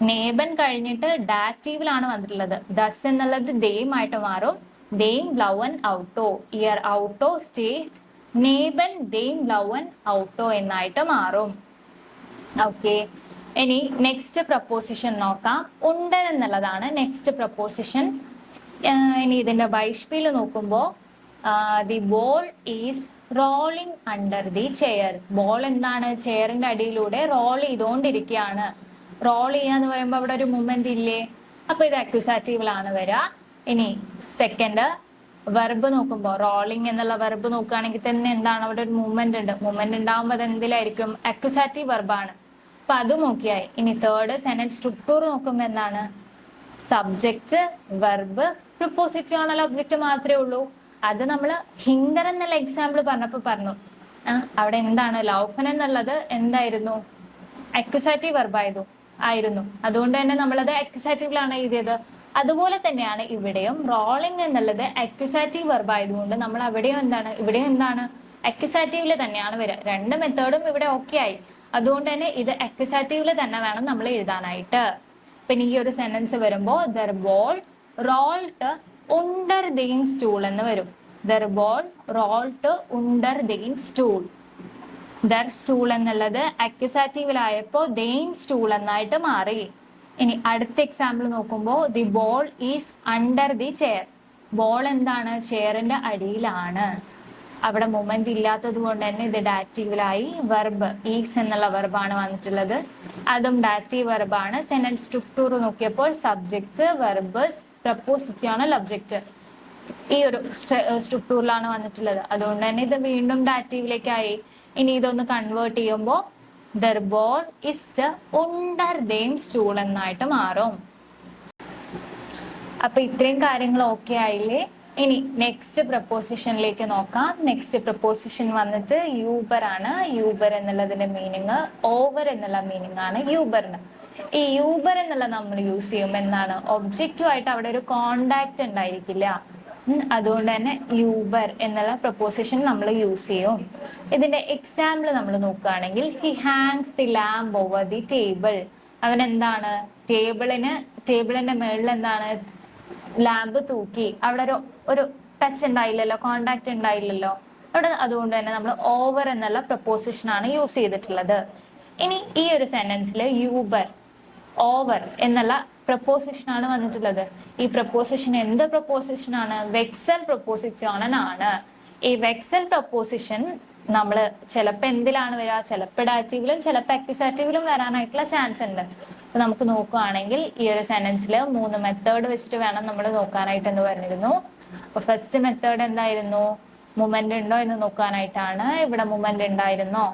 നേബൻ കഴിഞ്ഞിട്ട് ഡാറ്റീവിലാണ് വന്നിട്ടുള്ളത്. ദസ് എന്നുള്ളത് ദേം ആയിട്ട് മാറും. ദേം ബ്ലൗവൻ ഔട്ടോ. ഇയർ ഔട്ടോ സ്റ്റേറ്റ് നേബൻ ദേം ബ്ലൗവൻ ഔട്ടോ എന്നായിട്ട് മാറും. ഓക്കെ, ഇനി നെക്സ്റ്റ് പ്രപ്പോസിഷൻ നോക്കാം. ഉണ്ടൻ എന്നുള്ളതാണ് നെക്സ്റ്റ് പ്രപ്പോസിഷൻ. ഇനി ഇതിന്റെ ബൈഷ്പിയിൽ നോക്കുമ്പോൾ the ball is rolling under the chair. Ball എന്താണ്, ചെയറിന്റെ അടിയിലൂടെ റോൾ ചെയ്തുകൊണ്ടിരിക്കുകയാണ്. റോൾ ചെയ്യാന്ന് പറയുമ്പോൾ അവിടെ ഒരു മൂവ്മെന്റ് ഇല്ലേ, അപ്പൊ ഇത് അക്യൂസാറ്റീവിലാണ് വരിക. ഇനി സെക്കൻഡ് വെർബ് നോക്കുമ്പോൾ റോളിംഗ് എന്നുള്ള വെർബ് നോക്കുകയാണെങ്കിൽ തന്നെ എന്താണ്, അവിടെ ഒരു മൂവ്മെന്റ് ഉണ്ട്. മൂവ്മെന്റ് ഉണ്ടാകുമ്പോൾ അത് എന്തിലായിരിക്കും, അക്യൂസാറ്റീവ് വെർബാണ്. അപ്പൊ അതും ഓക്കെയായി. ഇനി തേർഡ് സെന്റൻസ് സ്ട്രക്ചർ നോക്കുമ്പോൾ എന്താണ്, സബ്ജക്റ്റ്, വെർബ്, പ്രിപ്പോസിഷണൽ ഒബ്ജക്റ്റ് മാത്രമേ ഉള്ളൂ. അത് നമ്മൾ ഹിൻഡർ എന്നുള്ള എക്സാമ്പിൾ പറഞ്ഞപ്പോ പറഞ്ഞു. അവിടെ എന്താണ്, ലൗഫൻ എന്നുള്ളത് എന്തായിരുന്നു, അക്യൂസാറ്റീവ് വെർബ് ആയിരുന്നു. അതുകൊണ്ട് തന്നെ നമ്മളത് അക്യൂസാറ്റീവിലാണ് എഴുതിയത്. അതുപോലെ തന്നെയാണ് ഇവിടെയും റോളിംഗ് എന്നുള്ളത് അക്യുസാറ്റീവ് വെർബ് ആയതുകൊണ്ട് നമ്മൾ അവിടെയും ഇവിടെയും അക്യുസാറ്റീവില് തന്നെയാണ് വരിക. രണ്ട് മെത്തേഡും ഇവിടെ ഓക്കെ ആയി. അതുകൊണ്ട് തന്നെ ഇത് അക്യുസാറ്റീവില് തന്നെ വേണം നമ്മൾ എഴുതാനായിട്ട്. പിന്നെ ഈ ഒരു സെന്റൻസ് വരുമ്പോ ദർ ബോൾ റോൾട്ട് ഉണ്ടർ ദെയിൻ സ്റ്റൂൾ എന്ന് വരും. ദർ ബോൾ റോൾട്ട് ഉണ്ടർ ദെയിൻ സ്റ്റൂൾ. ദർ സ്റ്റൂൾ എന്നുള്ളത് അക്യുസാറ്റീവിലായപ്പോ ദെയിൻ സ്റ്റൂൾ എന്നായിട്ട് മാറി. ഇനി അടുത്ത എക്സാമ്പിൾ നോക്കുമ്പോൾ the ball is under the chair. Ball എന്താണ്? ചെയറിന്റെ അടിയിലാണ്. അവിടെ മൊമെന്റ് ഇല്ലാത്തത് കൊണ്ട് തന്നെ ഇത് ഡാറ്റീവിലായി. വെർബ് ഈസ് എന്നുള്ള വെർബാണ് വന്നിട്ടുള്ളത്. അതും ഡാറ്റീവ് വെർബാണ്. സെന്റൻസ് സ്ട്രക്ചർ നോക്കിയപ്പോൾ സബ്ജക്റ്റ്, വെർബ്, പ്രപ്പോസിഷണൽ ഒബ്ജക്റ്റ് ഈ ഒരു സ്ട്രക്ചറിലാണ് വന്നിട്ടുള്ളത്. അതുകൊണ്ട് തന്നെ ഇത് വീണ്ടും ഡാറ്റീവിലേക്കായി. ഇനി ഇതൊന്ന് കൺവേർട്ട് ചെയ്യുമ്പോൾ ദർ ബോൾ ഇസ് ഉണ്ടർ ദെയിം സ്റ്റൂൾ എന്നായിട്ട് മാറും. അപ്പൊ ഇത്രയും കാര്യങ്ങൾ ഓക്കെ ആയില്ലേ? ഇനി നെക്സ്റ്റ് പ്രപ്പോസിഷനിലേക്ക് നോക്കാം. നെക്സ്റ്റ് പ്രപ്പോസിഷൻ വന്നിട്ട് യൂബർ ആണ്. യൂബർ എന്നുള്ളതിന്റെ മീനിങ് ഓവർ എന്നുള്ള മീനിങ് ആണ് യൂബറിന്. ഈ യൂബർ എന്നുള്ള നമ്മൾ യൂസ് ചെയ്യുമ്പോൾ എന്താണ്? ഒബ്ജക്റ്റീവ് ആയിട്ട് അവിടെ ഒരു കോണ്ടാക്ട് ഉണ്ടായിരിക്കില്ല. അതുകൊണ്ട് തന്നെ യൂബർ എന്നുള്ള പ്രപ്പോസിഷൻ നമ്മൾ യൂസ് ചെയ്യും. ഇതിന്റെ എക്സാമ്പിൾ നമ്മൾ നോക്കുകയാണെങ്കിൽ he Hanks the lamp over the table. അവൻ എന്താണ്? ടേബിളിന്റെ മുകളിൽ എന്താണ്? ലാമ്പ് തൂക്കി. അവിടെ ഒരു ടച്ച് ഉണ്ടായില്ലല്ലോ, കോണ്ടാക്ട് ഉണ്ടായില്ലല്ലോ അവിടെ. അതുകൊണ്ട് തന്നെ നമ്മൾ ഓവർ എന്നുള്ള പ്രപ്പോസിഷൻ ആണ് യൂസ് ചെയ്തിട്ടുള്ളത്. ഇനി ഈ ഒരു സെന്റൻസിൽ യൂബർ ഓവർ എന്നുള്ള പ്രപ്പോസിഷൻ ആണ് വന്നിട്ടുള്ളത്. ഈ പ്രപ്പോസിഷൻ എന്ത് പ്രപ്പോസിഷൻ ആണ്? വെക്സൽ പ്രപ്പോസിഷൻ ആണ്. ഈ വെക്സൽ പ്രപ്പോസിഷൻ നമ്മൾ ചിലപ്പോൾ എന്തിലാണ് വരിക? ചിലപ്പോൾ ഡാറ്റീവിലും ചിലപ്പോൾ അക്യുസാറ്റീവിലും വരാനായിട്ടുള്ള ചാൻസ് ഉണ്ട്. അപ്പൊ നമുക്ക് നോക്കുകയാണെങ്കിൽ ഈ ഒരു സെന്റൻസിൽ 3 മെത്തേഡ് വെച്ചിട്ട് വേണം നമ്മൾ നോക്കാനായിട്ട് എന്ന് പറഞ്ഞിരുന്നു. അപ്പൊ ഫസ്റ്റ് മെത്തേഡ് എന്തായിരുന്നു? മൊമെന്റ് ഉണ്ടോ എന്ന് നോക്കാനായിട്ടാണ്. ഇവിടെ മൊമെന്റ് ഉണ്ടായിരുന്നോ?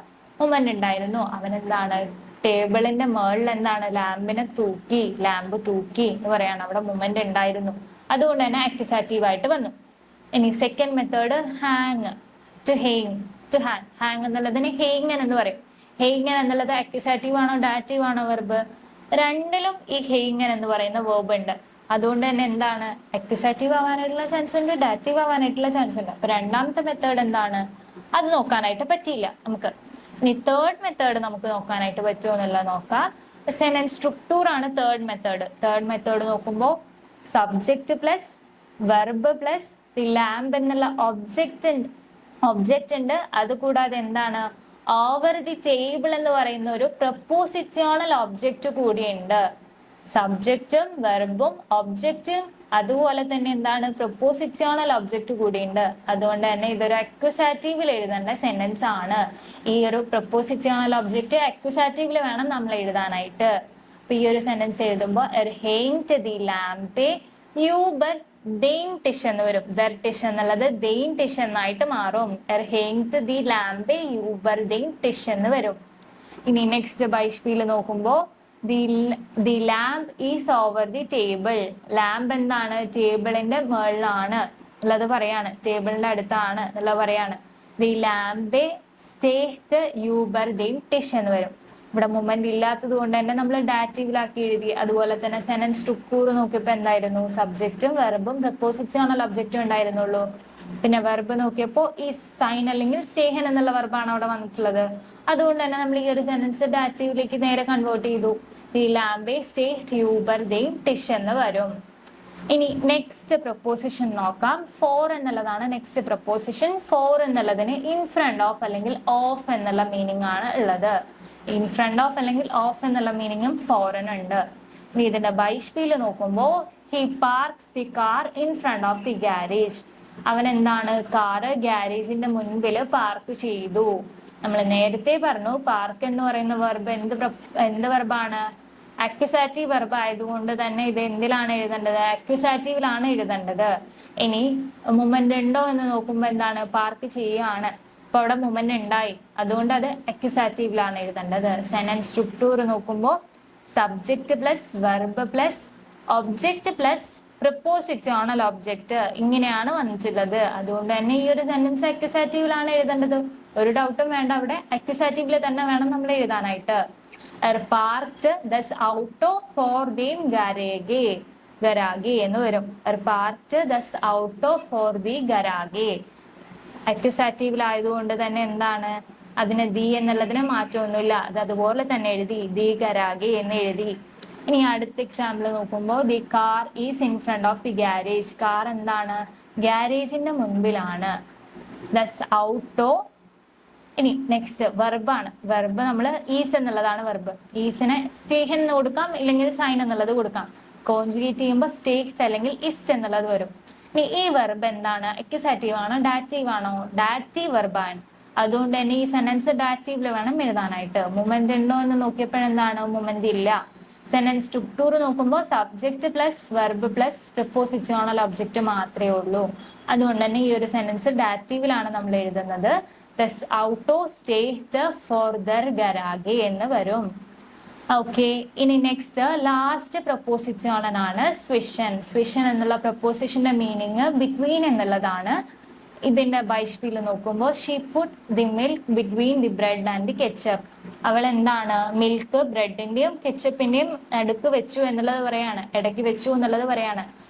മൊമെന്റ് ഉണ്ടായിരുന്നു. അവൻ എന്താണ്? ടേബിളിന്റെ മുകളിൽ എന്താണ്? ലാമ്പ് തൂക്കി എന്ന് പറയാണ്. അവിടെ മൊമെന്റ് ഉണ്ടായിരുന്നു. അതുകൊണ്ട് തന്നെ അക്യുസാറ്റീവ് ആയിട്ട് വന്നു. ഇനി second method hang, to hang എന്നുള്ളതിന് ഹേങ്ങൻ എന്ന് പറയും. ഹേങ്ങൻ എന്നുള്ളത് അക്യുസാറ്റീവ് ആണോ ഡാറ്റീവ് ആണോ വെർബ്? രണ്ടിലും ഈ ഹേങ്ങൻ എന്ന് പറയുന്ന വേർബ് ഉണ്ട്. അതുകൊണ്ട് തന്നെ എന്താണ്? അക്യുസാറ്റീവ് ആവാനായിട്ടുള്ള ചാൻസ് ഉണ്ട്, ഡാറ്റീവ് ആവാനായിട്ടുള്ള ചാൻസ് ഉണ്ട്. അപ്പൊ രണ്ടാമത്തെ മെത്തേഡ് എന്താണ്? അത് നോക്കാനായിട്ട് പറ്റിയില്ല നമുക്ക്. ഇനി തേർഡ് മെത്തേഡ് നമുക്ക് നോക്കാനായിട്ട് പറ്റുമോ എന്നുള്ളത് നോക്കാം. സെന്റൻസ് സ്ട്രക്ചർ ആണ് തേർഡ് മെത്തേഡ് നോക്കുമ്പോൾ subject plus verb plus the lamp എന്നുള്ള ഒബ്ജക്റ്റ് ഉണ്ട്. അതുകൂടാതെ എന്താണ്? ഓവർ ദി ടേബിൾ എന്ന് പറയുന്ന ഒരു പ്രപ്പോസിഷണൽ ഒബ്ജക്റ്റ് കൂടിയുണ്ട്. സബ്ജക്റ്റും വെർബും ഒബ്ജക്റ്റും അതുപോലെ തന്നെ എന്താണ്? പ്രപ്പോസിഷണൽ ഒബ്ജക്റ്റ് കൂടിയുണ്ട്. അതുകൊണ്ട് തന്നെ ഇതൊരു അക്യുസാറ്റീവിൽ എഴുതേണ്ട സെന്റൻസ് ആണ്. ഈ ഒരു പ്രപ്പോസിഷണൽ ഒബ്ജക്റ്റ് അക്യുസാറ്റീവിൽ വേണം നമ്മൾ എഴുതാനായിട്ട്. അപ്പൊ ഈ ഒരു സെന്റൻസ് എഴുതുമ്പോൾ ഹേങ്ഡ് ദി ലാമ്പ് യൂബർ ദെയിൻ ടിഷ് എന്ന് വരും. ദർ ടിഷ് എന്നുള്ളത് ദെയിൻ ടിഷ് എന്നായിട്ട് മാറും. ഹേങ്ഡ് ദി ലാമ്പ് യൂബർ ദെയിൻ ടിഷ് എന്ന് വരും. ഇനി നെക്സ്റ്റ് ബൈസ്പീൽ നോക്കുമ്പോൾ the lamp is over the table. Lamp എന്താണ്? ടേബിളിന്റെ മുകളിലാണ് ഉള്ളത് പറയാണ്. ടേബിളിന്റെ അടുത്താണ് എന്നുള്ളത് പറയാണ്. ദി ലാമ്പ് സ്റ്റേഹ്ഡ് യൂബർ ദെയിൻ ടിഷ് എന്ന് വരും. ഇവിടെ മൊമെന്റ് ഇല്ലാത്തത് കൊണ്ട് തന്നെ നമ്മൾ ഡാറ്റീവിലാക്കി എഴുതി. അതുപോലെ തന്നെ സെന്റൻസ് സ്ട്രക്ചർ നോക്കിയപ്പോൾ എന്തായിരുന്നു? സബ്ജക്റ്റും വെർബും പ്രപ്പോസിഷണൽ ഒബ്ജക്റ്റും ഉണ്ടായിരുന്നുള്ളൂ. പിന്നെ വെർബ് നോക്കിയപ്പോൾ ഈ സൈൻ അല്ലെങ്കിൽ സ്റ്റേഹൻ എന്നുള്ള വെർബാണ് അവിടെ വന്നിട്ടുള്ളത്. അതുകൊണ്ട് തന്നെ നമ്മൾ ഈ ഒരു സെന്റൻസ് ഡാറ്റീവിലേക്ക് നേരെ കൺവേർട്ട് ചെയ്തു. ദി ലാമ്പ് സ്റ്റേഹ്ഡ് യൂബർ ദെയിൻ ടിഷ് എന്ന് വരും. ഇനി നെക്സ്റ്റ് പ്രപ്പോസിഷൻ നോക്കാം. ഫോർ എന്നുള്ളതാണ് നെക്സ്റ്റ് പ്രപ്പോസിഷൻ. ഫോർ എന്നുള്ളതിന് ഇൻ ഫ്രണ്ട് ഓഫ് അല്ലെങ്കിൽ ഓഫ് എന്നുള്ള മീനിങ് ആണ് ഉള്ളത്. ഇൻ ഫ്രണ്ട് ഓഫ് അല്ലെങ്കിൽ ഓഫ് എന്നുള്ള മീനിങ്ങും ഫോറിനുണ്ട്. ഇനി ഇതിന്റെ ബൈസ്പീൽ നോക്കുമ്പോൾ he parks the car in front of the garage. അവൻ എന്താണ്? കാറ് ഗാരേജിന്റെ മുൻപിൽ പാർക്ക് ചെയ്തു. നമ്മൾ നേരത്തെ പറഞ്ഞു പാർക്ക് എന്ന് പറയുന്ന വെർബ് എന്ത് വെർബാണ്? അക്യുസാറ്റീവ് വെർബ് ആയതുകൊണ്ട് തന്നെ ഇത് എന്തിലാണ് എഴുതേണ്ടത്? അക്യുസാറ്റീവിലാണ് എഴുതേണ്ടത്. ഇനി മൊമെന്റ് ഉണ്ടോ എന്ന് നോക്കുമ്പോൾ എന്താണ്? പാർക്ക് ചെയ്യുകയാണ്. അപ്പൊ അവിടെ മൊമെന്റ് ഉണ്ടായി. അതുകൊണ്ട് അത് അക്യുസാറ്റീവിലാണ് എഴുതേണ്ടത്. സെന്റൻസ് സ്ട്രക്ചർ നോക്കുമ്പോൾ subject plus verb plus object plus prepositional object ഇങ്ങനെയാണ് വന്നിട്ടുള്ളത്. അതുകൊണ്ട് തന്നെ ഈ ഒരു സെന്റൻസ് അക്യുസാറ്റീവിലാണ് എഴുതേണ്ടത്. ഒരു ഡൗട്ടും വേണ്ട. അവിടെ അക്യുസാറ്റീവിൽ തന്നെ വേണം നമ്മൾ എഴുതാനായിട്ട്. പാർക്ഡ് ദസ് ഔട്ടോ ഫോർ ദീം ഗാരേജ്. ഗരാഗി എന്ന് വരും. പാർട്ട് ദസ് ഔട്ടോ ഫോർ ദി ഗരാഗി. അക്യുസാറ്റീവിലായതുകൊണ്ട് തന്നെ എന്താണ്, അതിന് ദി എന്നുള്ളതിന് മാറ്റമൊന്നുമില്ല, അത് അതുപോലെ തന്നെ എഴുതി, ദി ഗരാഗി എന്ന് എഴുതി. ഇനി അടുത്ത എക്സാമ്പിൾ നോക്കുമ്പോൾ the car is in front of the garage. കാർ എന്താണ്, ഗാരേജിന്റെ മുൻപിലാണ്. ദസ് ഔട്ടോ. ഇനി നെക്സ്റ്റ് വെർബാണ്. വെർബ് നമ്മൾ ഈസ് എന്നുള്ളതാണ് വെർബ്. ഈസിനെ സ്റ്റേഹൻ എന്ന് കൊടുക്കാം, ഇല്ലെങ്കിൽ സൈൻ എന്നുള്ളത് കൊടുക്കാം. കോൺജുഗേറ്റ് ചെയ്യുമ്പോൾ സ്റ്റേഹ്റ്റ് അല്ലെങ്കിൽ ഇസ്റ്റ് എന്നുള്ളത് വരും. ഇനി ഈ വെർബ് എന്താണ്, അക്യുസാറ്റീവ് ആണോ ഡാറ്റീവ് ആണോ? ഡാറ്റീവ് വെർബാണ്. അതുകൊണ്ട് തന്നെ ഈ സെന്റൻസ് ഡാറ്റീവില് വേണം എഴുതാനായിട്ട്. മൊമെന്റ് ഉണ്ടോ എന്ന് നോക്കിയപ്പോഴെന്താണ്, മൊമെന്റ് ഇല്ല. സെന്റൻസ് സ്ട്രക്ചർ നോക്കുമ്പോൾ subject plus verb plus prepositional object മാത്രമേ ഉള്ളൂ. അതുകൊണ്ട് തന്നെ ഈ ഒരു സെന്റൻസ് ഡാറ്റീവിലാണ് നമ്മൾ എഴുതുന്നത്. ദസ് ഔട്ടോ സ്റ്റേറ്റ് ഫോർദർ ഗരാഗെ എന്ന് വരും. ഓക്കെ, ഇനി നെക്സ്റ്റ് ലാസ്റ്റ് പ്രപ്പോസിഷണൽ ആണ് സ്വിഷൻ. സ്വിഷൻ എന്നുള്ള പ്രപ്പോസിഷന്റെ മീനിങ് ബിറ്റ്വീൻ എന്നുള്ളതാണ്. ഇതിന്റെ ബൈഷ്പിയിൽ നോക്കുമ്പോൾ she puttu the milk between the bread and the ketchup. അവൾ എന്താണ്, മിൽക്ക് ബ്രെഡിന്റെയും കെച്ചപ്പിന്റെയും നടുക്ക് വെച്ചു എന്നുള്ളത് പറയാണ്, ഇടയ്ക്ക് വെച്ചു എന്നുള്ളത് പറയാണ്.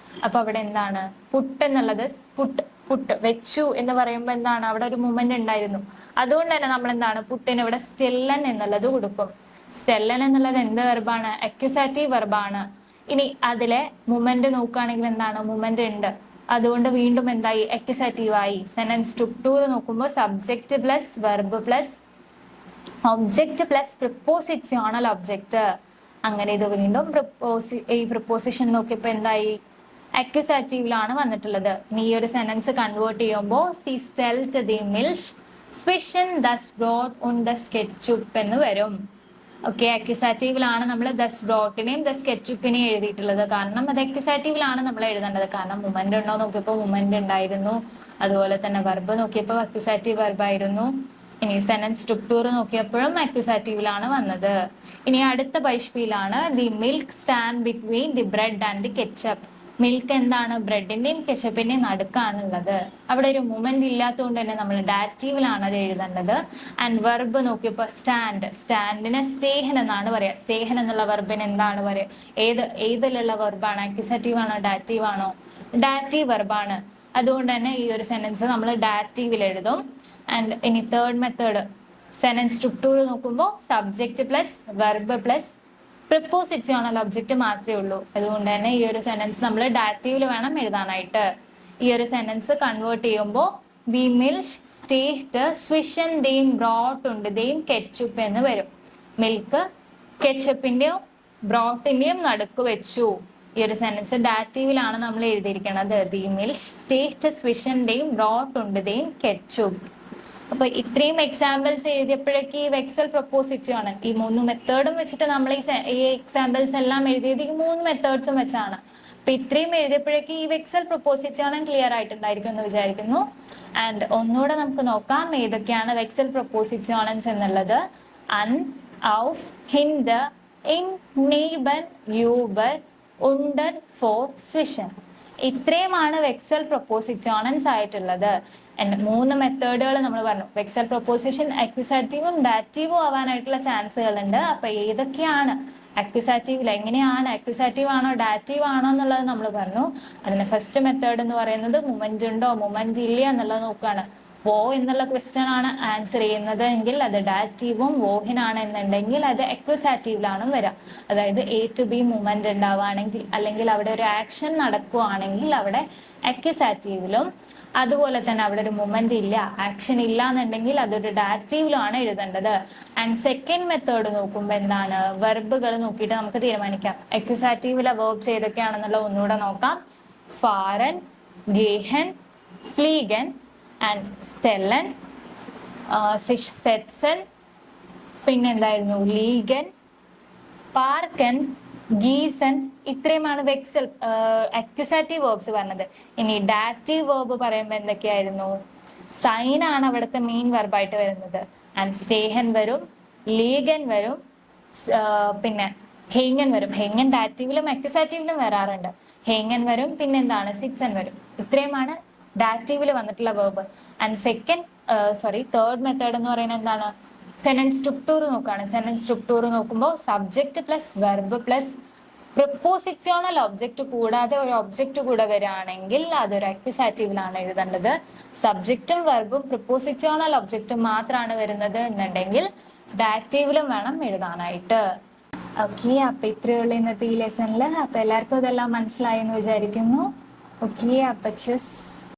അപ്പൊ അവിടെ എന്താണ്, പുട്ട് എന്നുള്ളത് പുട്ട് വെച്ചു എന്ന് പറയുമ്പോൾ എന്താണ്, അവിടെ ഒരു മൂവ്മെന്റ് ഉണ്ടായിരുന്നു. അതുകൊണ്ട് തന്നെ നമ്മൾ എന്താണ്, പുട്ടിന് ഇവിടെ സ്റ്റെല്ലൻ എന്നുള്ളത് കൊടുക്കും. സ്റ്റെല്ലൻ എന്നുള്ളത് എന്ത് വെർബാണ്, അക്യുസാറ്റീവ് വെർബാണ്. ഇനി അതിലെ മൂവ്മെന്റ് നോക്കുകയാണെങ്കിൽ എന്താണ്, മൂവ്മെന്റ് ഉണ്ട്. അതുകൊണ്ട് വീണ്ടും എന്തായി, അക്യുസാറ്റീവ് ആയി. സെന്റൻസ് സ്ട്രക്ചർ നോക്കുമ്പോൾ subject plus verb plus object plus prepositional object. അങ്ങനെ ഇത് വീണ്ടും ഈ പ്രിപ്പോസിഷൻ നോക്കിയപ്പോ എന്തായി, അക്യുസാറ്റീവിലാണ് വന്നിട്ടുള്ളത്. നീ ഒരു സെന്റൻസ് കൺവേർട്ട് ചെയ്യുമ്പോൾ സി സ്റ്റെൽറ്റ് ദി മിൽക്ക് സ്വിഷൻ ദസ് ബ്രോട്ട് ഓൺ ദ സ്കെച്ചുപ്പ് എന്ന് വരും. ഓക്കെ, അക്യുസാറ്റീവിലാണ് നമ്മൾ ദസ് ബ്രോട്ടിനെയും ദസ് സ്കെച്ചുപ്പിനെയും എഴുതിയിട്ടുള്ളത്. കാരണം അത് അക്യുസാറ്റീവിലാണ് നമ്മൾ എഴുതേണ്ടത്. കാരണം മൊമെന്റ് ഉണ്ടോ നോക്കിയപ്പോൾ മൊമെന്റ് ഉണ്ടായിരുന്നു. അതുപോലെ തന്നെ വെർബ് നോക്കിയപ്പോൾ അക്യുസാറ്റീവ് വെർബായിരുന്നു. ഇനി സെന്റൻസ് സ്ട്രക്ചർ നോക്കിയപ്പോഴും അക്യുസാറ്റീവിലാണ് വന്നത്. ഇനി അടുത്ത ബൈഷ്പിയിലാണ് the milk stand between the bread and the ketchup. Milk എന്താണ്, ബ്രെഡിന്റെയും കെച്ചപ്പിന്റെയും നടുക്കാണുള്ളത്. അവിടെ ഒരു മൂവ്മെന്റ് ഇല്ലാത്തതുകൊണ്ട് തന്നെ നമ്മൾ ഡാറ്റീവിലാണ് അത് എഴുതേണ്ടത്. ആൻഡ് വെർബ് നോക്കിയപ്പോൾ സ്റ്റാൻഡിന് സ്റ്റേഹൻ എന്നാണ് പറയാ. സ്റ്റേഹൻ എന്നുള്ള വെർബിന് എന്താണ് പറയാ, ഏതിലുള്ള വെർബാണ്, അക്യുസാറ്റീവ് ആണോ ഡാറ്റീവ് ആണോ? ഡാറ്റീവ് വെർബാണ്. അതുകൊണ്ട് തന്നെ ഈ ഒരു സെന്റൻസ് നമ്മൾ ഡാറ്റീവിൽ എഴുതും. ആൻഡ് ഇനി തേർഡ് മെത്തേഡ്, സെന്റൻസ് സ്ട്രക്ചർ നോക്കുമ്പോൾ subject plus verb plus prepositional object മാത്രമേ ഉള്ളൂ. അതുകൊണ്ട് തന്നെ ഈ ഒരു സെന്റൻസ് നമ്മൾ ഡാറ്റീവിൽ വേണം എഴുതാനായിട്ട്. ഈ ഒരു സെന്റൻസ് കൺവേർട്ട് ചെയ്യുമ്പോൾ ദി മിൽക്ക് സ്റ്റേറ്റ് സ്വിഷൻ ദെയും ബ്രോട്ട് ഉണ്ട് ദെയും കെച്ചപ്പ് എന്ന് വരും. മിൽക്ക് കെച്ചപ്പിന്റെയും ബ്രോട്ടിന്റെയും നടുക്ക് വെച്ചു. ഈ ഒരു സെന്റൻസ് ഡാറ്റീവിലാണ് നമ്മൾ എഴുതിയിരിക്കുന്നത്. ദി മിൽക്ക് സ്റ്റേറ്റ് സ്വിഷൻ ദെയും ബ്രോട്ട് ഉണ്ട് ദെയും കെച്ചപ്പ്. അപ്പൊ ഇത്രയും എക്സാമ്പിൾസ് എഴുതിയപ്പോഴേക്ക് ഈ വെക്സൽ പ്രപ്പോസിറ്റീവ് ആണ്. ഈ 3 മെത്തേഡും വെച്ചിട്ട് നമ്മൾ ഈ എക്സാമ്പിൾസ് എല്ലാം എഴുതിയത് ഈ 3 മെത്തേഡ്സും വെച്ചാണ്. അപ്പൊ ഇത്രയും എഴുതിയപ്പോഴേക്ക് ഈ വെക്സൽ പ്രപ്പോസിറ്റീവ് ആണ് ക്ലിയർ ആയിട്ടുണ്ടായിരിക്കും എന്ന് വിചാരിക്കുന്നു. ആൻഡ് ഒന്നുകൂടെ നമുക്ക് നോക്കാം ഏതൊക്കെയാണ് വെക്സൽ പ്രപ്പോസിറ്റീവ്സ് എന്നുള്ളത്. അൻ, ഔഫ്, ഹിൻഡർ, ഇൻ, നെയ്ബർ, യൂബർ, ഉണ്ടർ, ഫോർ, സ്വിഷൻ. ഇത്രയുമാണ് വെക്സൽ പ്രപ്പോസിറ്റീവ്സ് ആയിട്ടുള്ളത്. 3 മെത്തേഡുകൾ നമ്മൾ പറഞ്ഞു. വെക്സൽ പ്രപ്പോസിഷൻ അക്യുസാറ്റീവും ഡാറ്റീവും ആവാനായിട്ടുള്ള ചാൻസുകൾ ഉണ്ട്. അപ്പൊ ഏതൊക്കെയാണ് അക്യുസാറ്റീവിൽ, എങ്ങനെയാണ് അക്യുസാറ്റീവ് ആണോ ഡാറ്റീവ് ആണോ എന്നുള്ളത് നമ്മൾ പറഞ്ഞു. അതിന് ഫസ്റ്റ് മെത്തേഡ് എന്ന് പറയുന്നത് മൊമെന്റ് ഉണ്ടോ മൊമെന്റ് ഇല്ല എന്നുള്ളത് നോക്കുകയാണ്. വോ എന്നുള്ള ക്വസ്റ്റ്യൻ ആണ് ആൻസർ ചെയ്യുന്നത് എങ്കിൽ അത് ഡാറ്റീവും, വോഹിനാണ് എന്നുണ്ടെങ്കിൽ അത് അക്യുസാറ്റീവിലാണ് വരിക. അതായത് എ ടു ബി മൂവ്മെന്റ് ഉണ്ടാവുകയാണെങ്കിൽ അല്ലെങ്കിൽ അവിടെ ഒരു ആക്ഷൻ നടക്കുകയാണെങ്കിൽ അവിടെ അക്യുസാറ്റീവിലും, അതുപോലെ തന്നെ അവിടെ ഒരു മൂവ്മെന്റ് ഇല്ല, ആക്ഷൻ ഇല്ല എന്നുണ്ടെങ്കിൽ അതൊരു ഡാറ്റീവിലാണ് എഴുതേണ്ടത്. ആൻഡ് സെക്കൻഡ് മെത്തേഡ് നോക്കുമ്പോൾ എന്താണ്, വെർബുകൾ നോക്കിയിട്ട് നമുക്ക് തീരുമാനിക്കാം. അക്യുസാറ്റീവിലെ വെർബ്സ് ഏതൊക്കെയാണെന്നുള്ള ഒന്നുകൂടെ നോക്കാം. ഫാരൻ, ഗേഹൻ, ഫ്ലീഗൻ ആൻഡ് സ്റ്റെല്ലൻ, സെറ്റ്സൻ, പിന്നെന്തായിരുന്നു ലീഗൻ, പാർക്കൻ, ഗീസൺ. ഇത്രയുമാണ് വെക്സൽ അക്യുസാറ്റീവ് വേർബ്സ് പറഞ്ഞത്. ഇനി ഡാറ്റീവ് വേർബ് പറയുമ്പോൾ എന്തൊക്കെയായിരുന്നു, സൈൻ ആണ് അവിടുത്തെ മെയിൻ വെർബായിട്ട് വരുന്നത്. ആൻഡ് സ്റ്റേഹൻ വരും, ലീഗൻ വരും, പിന്നെ ഹെയ്ങ്ങൻ വരും. ഹെയ്ങ്ങൻ ഡാറ്റീവിലും അക്യുസാറ്റീവിലും വരാറുണ്ട്. ഹെയ്ങ്ങൻ വരും, പിന്നെന്താണ് സിറ്റ്സൻ വരും. ഇത്രയുമാണ് ഡാറ്റീവിൽ വന്നിട്ടുള്ള വേർബ്. ആൻഡ് തേർഡ് മെത്തേഡ് എന്ന് പറയുന്നത് എന്താണ്, സെന്റൻസ് സ്ട്രക്ചർ നോക്കുകയാണ്. സെന്റൻസ് സ്ട്രക്ചർ നോക്കുമ്പോൾ subject plus verb plus prepositional object കൂടാതെ ഒരു ഒബ്ജക്റ്റ് കൂടെ വരികയാണെങ്കിൽ അതൊരു അക്യൂസാറ്റീവിലാണ് എഴുതേണ്ടത്. സബ്ജക്റ്റും വെർബും പ്രപ്പോസിറ്റ്യോണൽ ഒബ്ജക്റ്റും മാത്രമാണ് വരുന്നത് എന്നുണ്ടെങ്കിൽ ഡാറ്റീവിലും വേണം എഴുതാനായിട്ട്. ഓക്കെ, അപ്പൊ ഇത്രയുള്ള ഇന്നത്തെ ഈ ലെസണിൽ. അപ്പൊ എല്ലാവർക്കും ഇതെല്ലാം മനസ്സിലായി എന്ന് വിചാരിക്കുന്നു. ഓക്കെ, അപ്പൊ